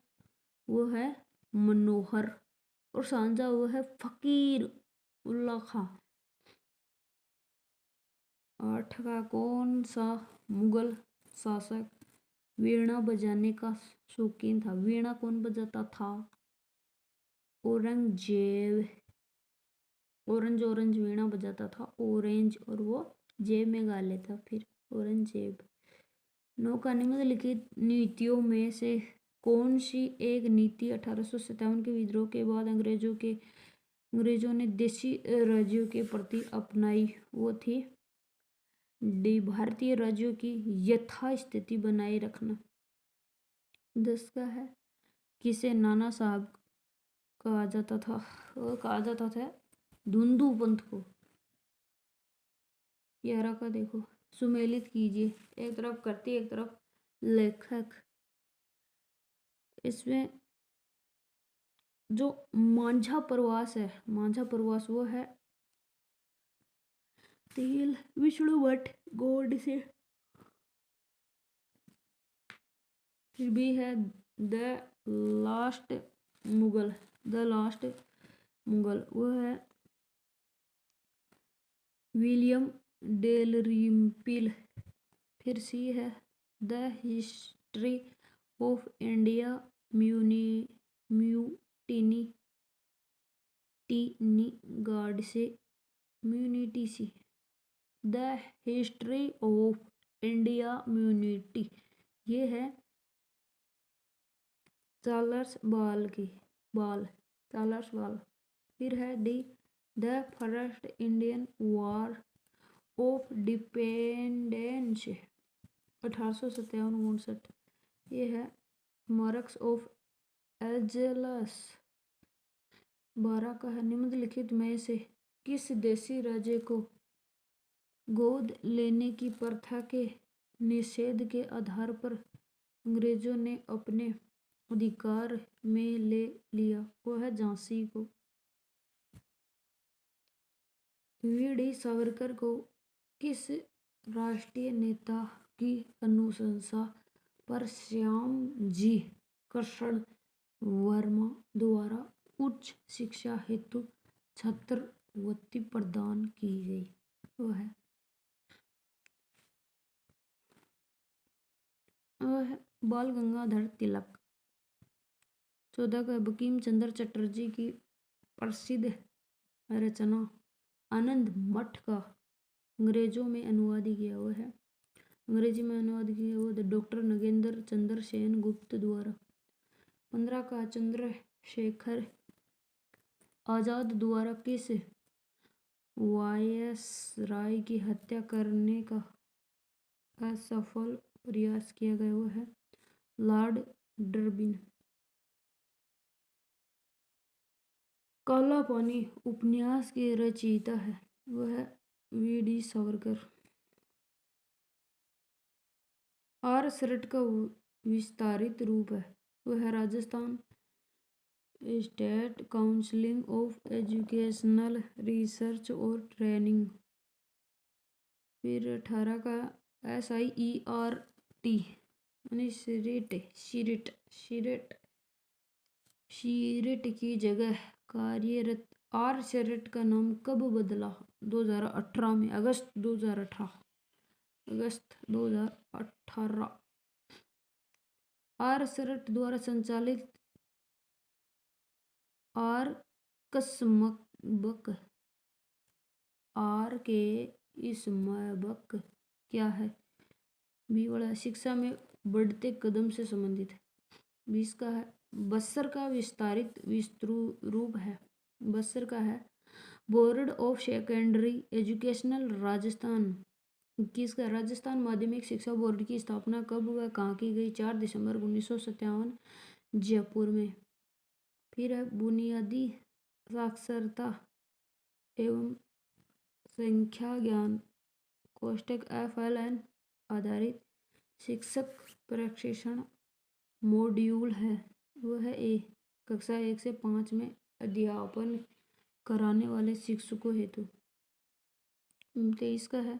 [SPEAKER 1] वो है मनोहर, और शाहजहां वो है फकीर उल्ला खां। 8 का कौन सा मुगल शासक वीणा बजाने का शौकीन था? वीणा कौन बजाता था? औरंगजेब। ऑरेंज वीणा बजाता था, ऑरेंज, और वो जेब में गा लेता फिर औरंगजेब। 9 का निम्नलिखित नीतियों में से कौन सी एक नीति 1857 के विद्रोह के बाद अंग्रेजों ने देशी राज्यों के प्रति अपनाई? वो थी भारतीय राज्यों की यथास्थिति बनाए रखना। 10 का है किसे नाना साहब कहा जाता था? वो कहा जाता था धुंधु पंथ को। 11 का देखो सुमेलित कीजिए। एक तरफ करती एक तरफ लेखक। इसमें जो मांझा प्रवास है, मांझा प्रवास वो है तेल विष्णु भट्ट गॉड से। फिर भी है द लास्ट मुगल वो है विलियम डेलरिम्पिल। फिर सी है द हिस्ट्री ऑफ इंडिया टीनी गार्ड से mutiny C. The history of India mutiny, ये है चार्ल्स बाल। फिर है D the first Indian war of dependence 1857-59, ये है मार्क्स ऑफ एंजल्स। 12 का है निम्नलिखित में से किस देशी राजे को गोद लेने की प्रथा के निषेध के आधार पर अंग्रेजों ने अपने अधिकार में ले लिया? वो है झांसी को। वी.डी. सावरकर को किस राष्ट्रीय नेता की अनुशंसा पर श्यामजी कृष्ण वर्मा द्वारा उच्च शिक्षा हेतु छात्रवृत्ति प्रदान की गई? वो है बाल गंगाधर तिलक। 14 का बंकिम चंद्र चटर्जी की प्रसिद्ध रचना आनंद मठ का अंग्रेजी में अनुवाद किया वो है डॉक्टर नगेंद्र चंद्र सेन गुप्त द्वारा। 15 का चंद्रशेखर आजाद द्वारा किस वायसराय की हत्या करने का असफल प्रयास किया गया? वो है लॉर्ड डर्बिन। काला पानी उपन्यास के रचयिता है? वो है वी.डी. सावरकर। आर्यसट का विस्तारित रूप है? वो है Rajasthan state council of educational research और ट्रेनिंग। फिर 18 का SIERT यानी शीरेट की जगह कार्यरत आर्यसट का नाम कब बदला? 2018 में, अगस्त 2018। आर्यसट द्वारा संचालित आर्कस्मबक क्या है? बी वाला शिक्षा में बढ़ते कदम से संबंधित है। 20 का है बस्तर का विस्तारित रूप है? बस्तर का है board of secondary educational Rajasthan. 21 का राजस्थान माध्यमिक शिक्षा बोर्ड की स्थापना कब व कहाँ की गई? 4 दिसंबर 1957 जयपुर में। फिर है बुनियादी साक्षरता एवं संख्या ज्ञान कोष्टक FLN आधारित शिक्षक प्रशिक्षण मॉड्यूल है? वो है ए कक्षा 1 से 5 में अध्यापन कराने वाले शिक्षकों हेतु। 23 का है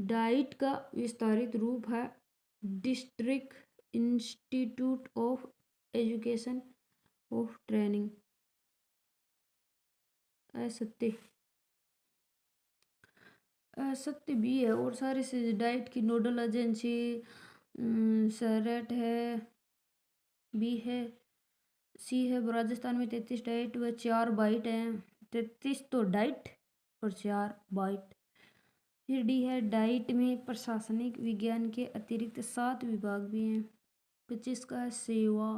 [SPEAKER 1] डाइट का विस्तारित रूप है district institute of education of training. सत्य भी है और सारे से डाइट की नोडल एजेंसी सरेट है, बी है, सी है राजस्थान में 33 डाइट व 4 बाइट हैं। 33 तो डाइट और 4 बाइट। फिर डी है डाइट में प्रशासनिक विज्ञान के अतिरिक्त 7 विभाग भी हैं। 25 का है सेवा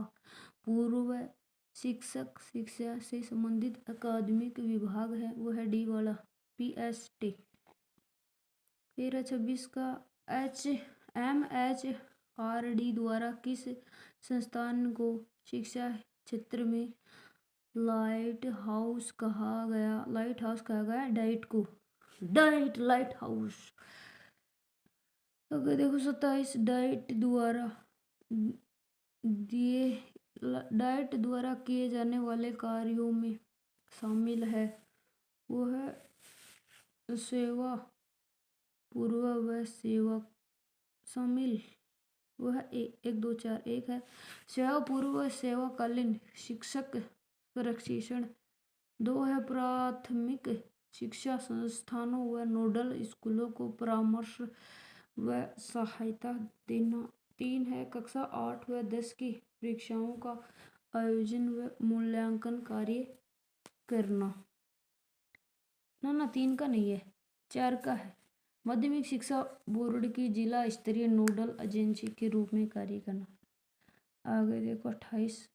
[SPEAKER 1] पूर्व शिक्षक शिक्षा से संबंधित अकादमिक विभाग है? वो है डी वाला PST। फिर 26 का MHRD द्वारा किस संस्थान को शिक्षा क्षेत्र में लाइट हाउस कहा गया? डाइट को लाइट हाउस। अगर देखो 27 डाइट द्वारा किए जाने वाले कार्यों में शामिल है? वो है सेवा पूर्व व सेवा शामिल। वह 1 2 4 1 है सेवा पूर्व सेवाकालीन शिक्षक प्रशिक्षण। 2 है प्राथमिक शिक्षा संस्थानों व नोडल स्कूलों को परामर्श व सहायता देना। 3 है कक्षा 8 व 10 की परीक्षाओं का आयोजन व मूल्यांकन कार्य करना। ना 3 का नहीं है, 4 का है। माध्यमिक शिक्षा बोर्ड की जिला स्तरीय नोडल एजेंसी के रूप में कार्य करना। आगे देखो 28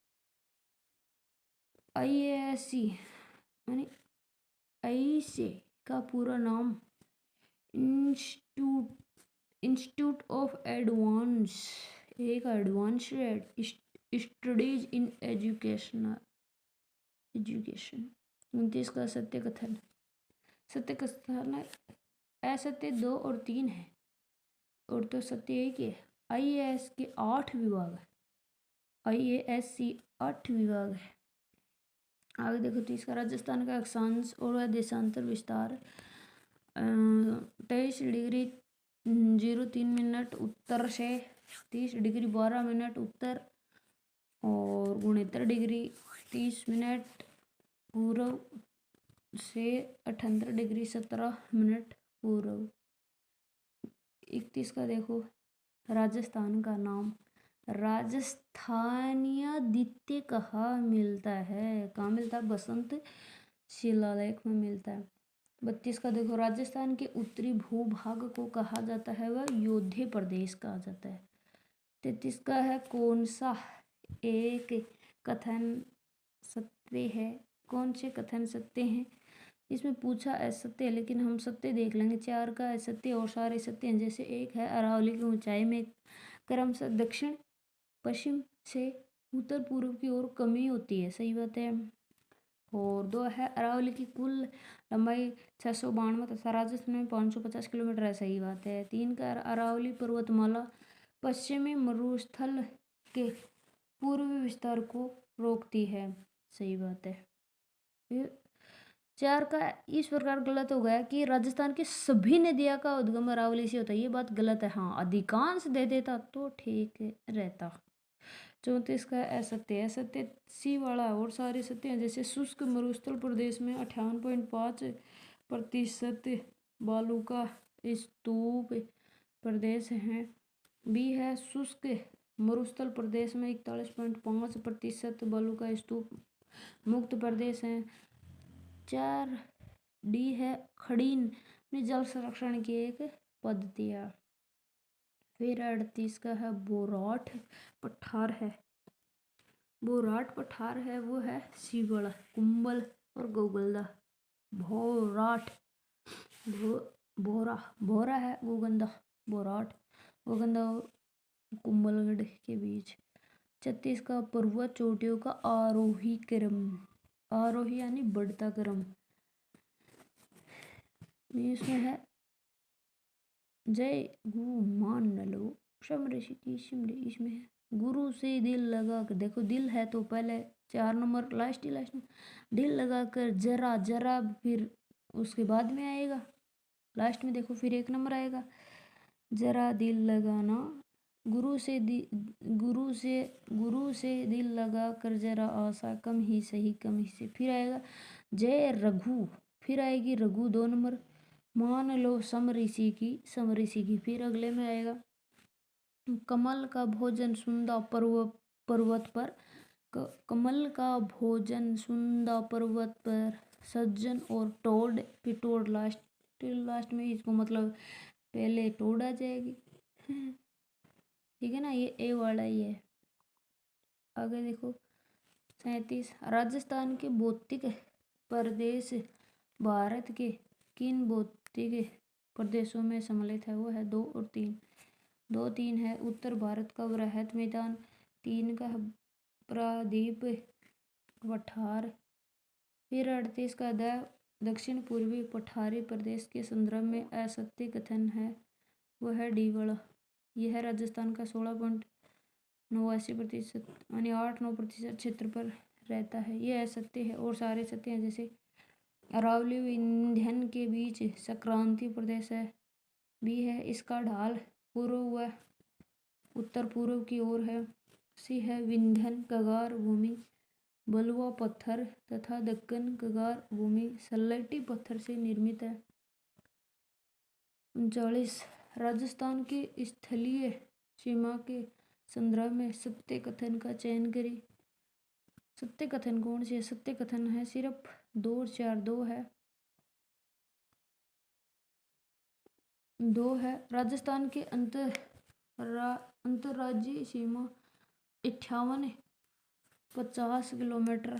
[SPEAKER 1] IASC यानी ISA का पूरा नाम institute of advance studies in education. 29 का सत्य कथन है। असत्य 2 और 3 है और तो सत्य एक है। IAS के 8 विभाग है। IASC 8 विभाग है। आगे देखो 30 का राजस्थान का अक्षांश और देशांतर विस्तार 23°03' उत्तर से 30°12' उत्तर और 69°30' पूर्व से 78°17' पूर्व। 31 का देखो राजस्थान का नाम राजस्थानीय द्वितीय कहाँ मिलता है? कहाँ मिलता है? बसंत शिलालेख में मिलता है। 32 का देखो राजस्थान के उत्तरी भूभाग को कहा जाता है वह योध्य प्रदेश कहा जाता है। 33 का है कौन सा एक कथन सत्य है? कौन से कथन सत्य हैं? इसमें पूछा असत्य है लेकिन हम सत्य देख लेंगे। 4 का असत्य और सारे सत्य हैं। जैसे एक है अरावली की ऊंचाई में क्रमशः दक्षिण पश्चिम से उत्तर पूर्व की ओर कमी होती है, सही बात है। और 2 है अरावली की कुल लंबाई 692 तथा राजस्थान में 550 किलोमीटर है, सही बात है। 3 का अरावली पर्वतमाला पश्चिमी मरुस्थल के पूर्वी विस्तार को रोकती है, सही बात है। फिर 4 का इस प्रकार गलत हो गया कि राजस्थान की सभी नदियां का उद्गम अरावली से होता है, ये बात गलत है। हाँ, अधिकांश दे देता तो ठीक रहता। 34 का असत्य असत्य सी वाला और सारे सत्य हैं। जैसे शुष्क मरुस्थल प्रदेश में 58.5% बालू का स्तूप प्रदेश है। बी है शुष्क मरुस्थल प्रदेश में 41.5% बालू का स्तूप मुक्त प्रदेश है। 4 डी है खड़ीन में जल संरक्षण की एक पद्धति है। फिर 38 का है बोराट पठार है। बोराट पठार है वो है सीवड़ कुंबल और गोगलदा। भोराट भोरा है गोगंदा बोराट गोगंदा और कुंभलगढ़ के बीच। 36 का पर्वत चोटियों का आरोही क्रम, आरोही यानी बढ़ता क्रम। इसमें है जय गु मान लो समृषि की सिमरी। इसमें है गुरु से दिल लगा कर, देखो दिल है तो पहले 4 नंबर लास्ट में दिल लगा कर जरा जरा, फिर उसके बाद में आएगा लास्ट में देखो फिर 1 नंबर आएगा जरा दिल लगाना। गुरु से दिल लगा कर जरा आशा कम ही सही कम ही से, फिर आएगा जय रघु, फिर आएगी रघु 2 नंबर, मान लो समऋषि की, फिर अगले में आएगा कमल का भोजन सुंदा पर्वत पर, कमल का भोजन सुंदा पर्वत पर सज्जन और टोड, फिर टोड लास्ट में। इसको मतलब पहले टोड आ जाएगी, ठीक है ना, ये ए वाला ही है। आगे देखो 37 राजस्थान के भौतिक प्रदेश भारत के किन भौतिक प्रदेशों में सम्मिलित है? वो है 2 और 3। 2 3 है उत्तर भारत का वृहद मैदान, 3 का प्रायद्वीप पठार। फिर 38 का दक्षिण पूर्वी पठारी प्रदेश के संदर्भ में असत्य कथन है, वो है डी वाला। यह है राजस्थान का 16.89% यानी 8-9% क्षेत्र पर रहता है, ये असत्य है और सारे सत्य हैं। जैसे अरावली विंध्य के बीच संक्रांति प्रदेश है, बी है इसका ढाल पूर्व व उत्तर पूर्व की ओर है। सी है विंध्यन कगार भूमि बलुआ पत्थर तथा दक्कन कगार भूमि सल्लेटी पत्थर से निर्मित है। 39 राजस्थान की स्थलीय सीमा के संदर्भ में सत्य कथन का चयन करें। सत्य कथन कौन से है? सत्य कथन है सिर्फ 2 और 4, 2 है, 2 है। राजस्थान के अंतर्राज्यीय सीमा 5850 किलोमीटर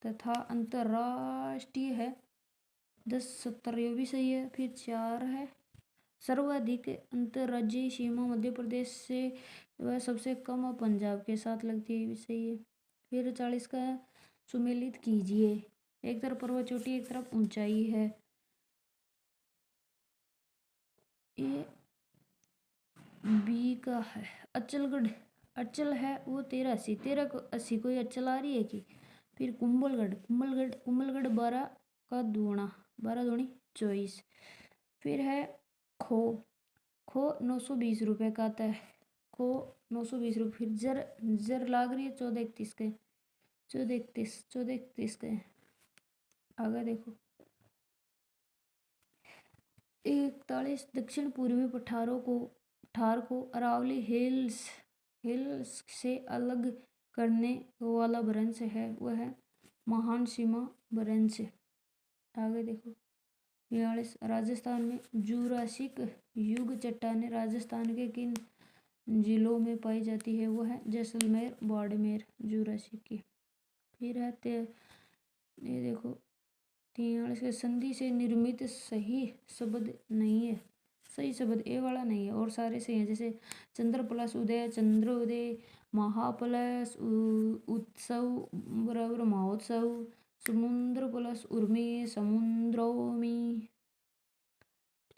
[SPEAKER 1] तथा अंतर्राष्ट्रीय है 1070, ये भी सही है। फिर 4 है, सर्वाधिक अंतर्राज्यीय सीमा मध्य प्रदेश से वह सबसे कम पंजाब के साथ लगती है, ये भी सही है। फिर 40 का है, सुमेलित कीजिए। एक तरफ पर्वत चोटी, एक तरफ ऊंचाई है। ये बी का है। अचलगढ़, अचल है वो 1380, 1380 कोई अचल आ रही है कि? फिर कुंभलगढ़, कुंभलगढ़ 12 का दूना, 12 दूनी 24। फिर है खो, खो 920 रुपये का आता है, खो 920 रुपये। फिर जर लाग रही है 1431 के, 1431 के। आगे देखो 41 दक्षिण पूर्वी पठार को अरावली हिल्स से अलग करने वाला भ्रंश है, वह है महान सीमा भ्रंश। आगे देखो 42 राजस्थान में जुरासिक युग चट्टानें राजस्थान के किन जिलों में पाई जाती है? वो है जैसलमेर, बाड़मेर, जुरासिक की। फिर है ये देखो 43 के संधि से निर्मित सही शब्द नहीं है, सही शब्द ए वाला नहीं है और सारे सही हैं। जैसे चंद्र प्लस उदय, चंद्रोदय, महाप्लस उत्सव बराबर महोत्सव, समुद्र प्लस उर्मी, समुद्रोमी।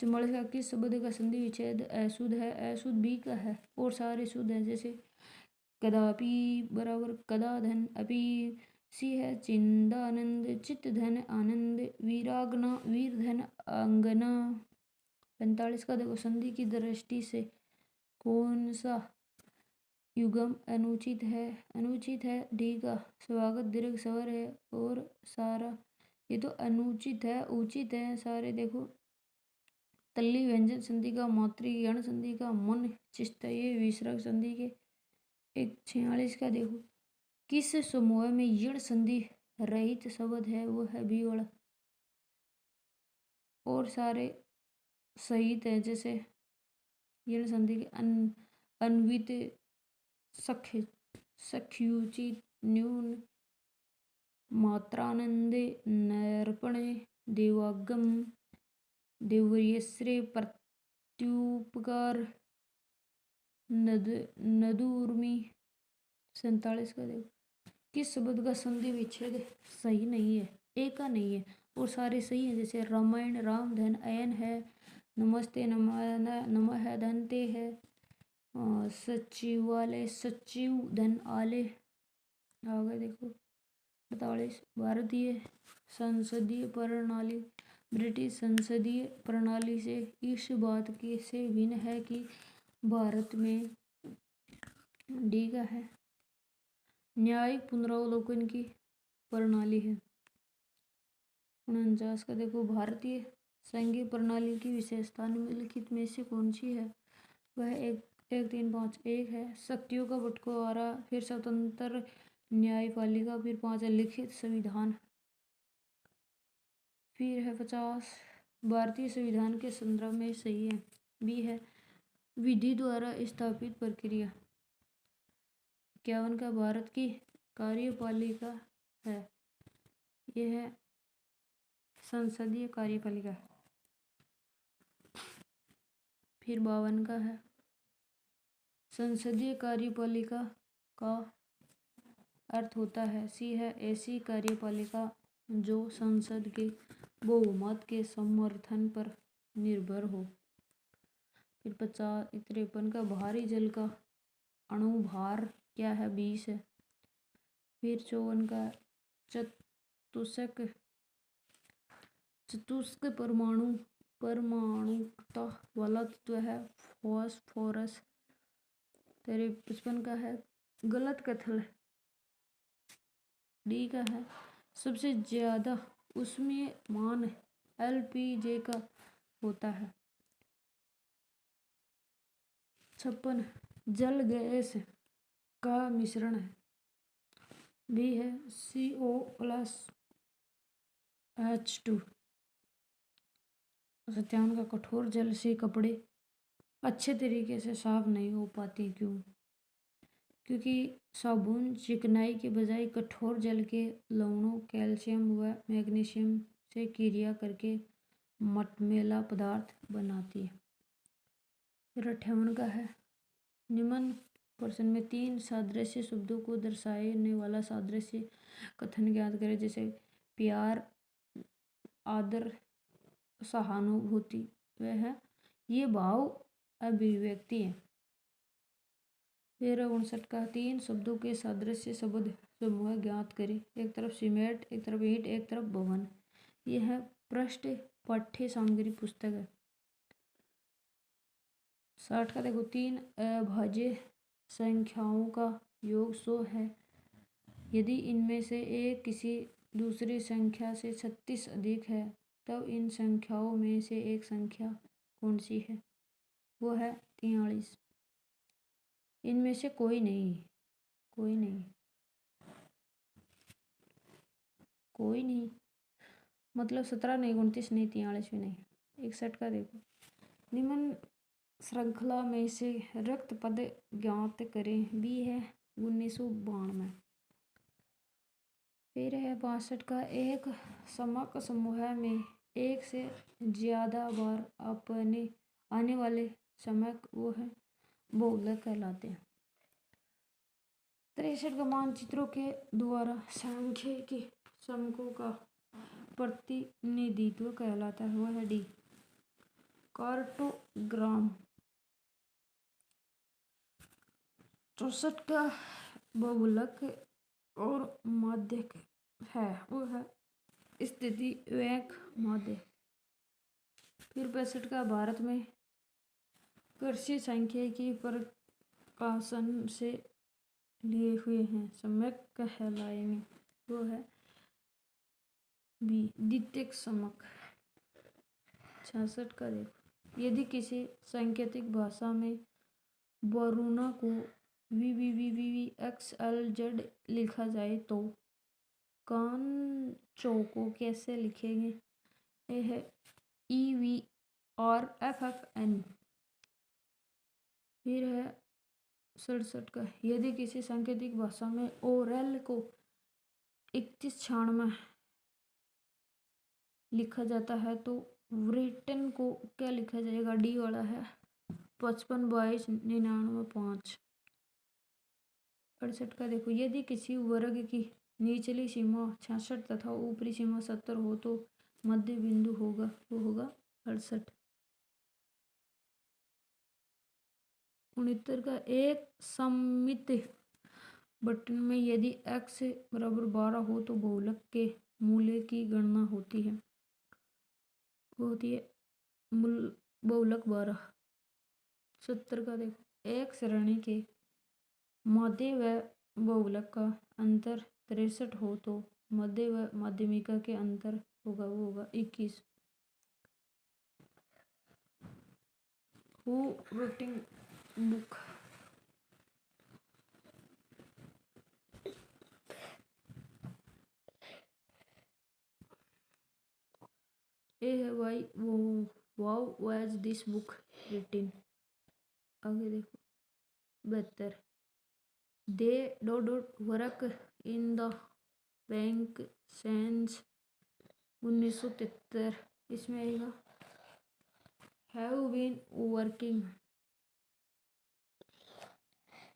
[SPEAKER 1] 44 का किस शब्द का संधि विच्छेद अशुद्ध है? अशुद्ध बी का है और सारे शुद्ध हैं। जैसे कदापि बराबर कदा धन अपि। सी है चिंदानंद, चित्त धन आनंद, वीरागना वीर धन अंगना। 45 का देखो संधि की दृष्टि से कौन सा युगम अनुचित है? अनुचित है डी का, स्वागत दीर्घ स्वर है और सारा, ये तो अनुचित है, उचित है सारे। देखो तल्ली व्यंजन संधि का, मातृगण संधि का, मन चिस्तये विसर्ग संधि के। एक 46 का देखो किस समूह में यण संधि रहित शब्द है? वो है बी वाला और सारे सहित है। जैसे यण संधि के अन्वित, सख्य, सख्युचित, न्यून, मात्रानंदे, नर्पणे, देवागम, देवर्यश्रे, प्रत्युपकार, नदूर्मी। 47 का देखो किस शब्द का संधि विच्छेद सही नहीं है? ए का नहीं है और सारे सही हैं। जैसे रामायण, राम धन अयन है, नमस्ते नमः है, धनते है, सचिवालय, सचिव धन आले। आगे देखो 48 भारतीय संसदीय प्रणाली ब्रिटिश संसदीय प्रणाली से इस बात की से भिन्न है कि भारत में डी का है न्यायिक पुनरावलोकन की प्रणाली है। 49 का देखो भारतीय संघीय प्रणाली की विशेषता निम्नलिखित में से कौन सी है? वह 1 3 5 1 है शक्तियों का बंटवारा, फिर स्वतंत्र न्यायपालिका, फिर 5 है लिखित संविधान। फिर है 50 भारतीय संविधान के संदर्भ में सही है, बी है विधि द्वारा स्थापित प्रक्रिया। 51 का भारत की कार्यपालिका है, यह है संसदीय कार्यपालिका। फिर 52 का है संसदीय कार्यपालिका का अर्थ होता है, सी है ऐसी कार्यपालिका जो संसद के बहुमत के समर्थन पर निर्भर हो। फिर 53 का भारी जल का अणुभार क्या है? 20 है। फिर 54 का चतुष्क परमाणुकता वाला तत्व है फास्फोरस। 53 का है गलत कथन डी का है सबसे ज्यादा उसमें मान LPG का होता है। 56 जल गैस का मिश्रण है। बी है CO+H2। सत्यावन का कठोर जल से कपड़े अच्छे तरीके से साफ नहीं हो पाते, क्यों? क्योंकि साबुन चिकनाई के बजाय कठोर जल के लवणों कैल्शियम व मैग्नीशियम से क्रिया करके मटमैला पदार्थ बनाती है। फिर 58 का है, निम्न प्रश्न में 3 सादृश्य शब्दों को दर्शाने वाला सादृश्य कथन ज्ञात करें। जैसे प्यार, आदर, सहानुभूति, वह है ये भाव अभिव्यक्ति है। फिर 59 का 3 शब्दों के सादृश्य शब्द समूह ज्ञात करें। एक तरफ सीमेंट, एक तरफ ईंट, एक तरफ भवन। यह है पृष्ठ पाठ्य सामग्री पुस्तक है। 60 का देखो, 3 अभाज्य संख्याओं का योग 100 है यदि इनमें से एक किसी दूसरी संख्या से 36 अधिक है, तब इन संख्याओं में से एक संख्या कौन सी है? वो है 43। इनमें से कोई नहीं, कोई नहीं, कोई नहीं, मतलब 17 नहीं, 29 नहीं, 43 भी नहीं। 61 का देखो, निम्न श्रृंखला में से रक्त पद ज्ञात करें। बी है 1992। फिर है 62 का, एक समक समूह में एक से ज्यादा बार अपने आने वाले समक वो है बहुलक कहलाते हैं। 63 का, मानचित्रों के द्वारा सांख्यिकी समकों का प्रतिनिधित्व कहलाता है। वह है डी, कार्टोग्राम। 64 का, बहुलक और माध्यक है, वो है स्थिति वेक माध्य। फिर 65 का, भारत में कृषि सांख्यिकी प्रकाशन से लिए हुए हैं सम्यक कहलाएंगे। वो है बी, द्वितीयक समक। 66 का देखो, यदि किसी सांकेतिक भाषा में वरुणा को VVVVXLZ लिखा जाए तो कांचो को कैसे लिखेंगे? ये है EVRFFN। फिर है 67 का, यदि किसी सांकेतिक भाषा में ओरेल को 31 क्षण में लिखा जाता है तो ब्रिटेन को क्या लिखा जाएगा? डी वाला है 55 22 99 5। 68 का देखो, यदि किसी वर्ग की निचली सीमा 66 तथा ऊपरी सीमा 70 हो तो मध्य बिंदु होगा, वो होगा 68। 69 का, एक सममित बटन में यदि x बराबर 12 हो तो बहुलक के मूल्य की गणना होती है। वो होती है बहुलक 12। 70 का देखो, एक श्रेणी के माध्य व बहुलक का अंतर 63 हो तो मध्य व माध्यमिका के अंतर होगा, वो होगा 21। Who रोटिंग book. ए है वाई वो वाउ वाज दिस बुक रिटिन। आगे देखो 72, they dot work in the bank since 1973। इसमें आएगा have been working.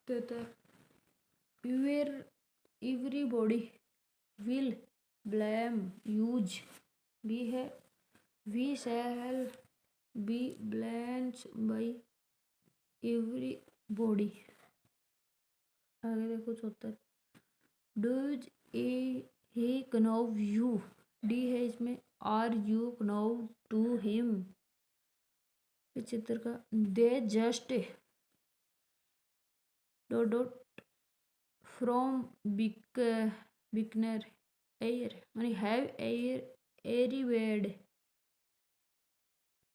[SPEAKER 1] 73, everybody will blame us. B है we shall be blamed by everybody. आगे देखो 74, does he know you. D है इसमें are you known to him. 75 का, they just dot from Bikaner air, यानी have air एरीवेड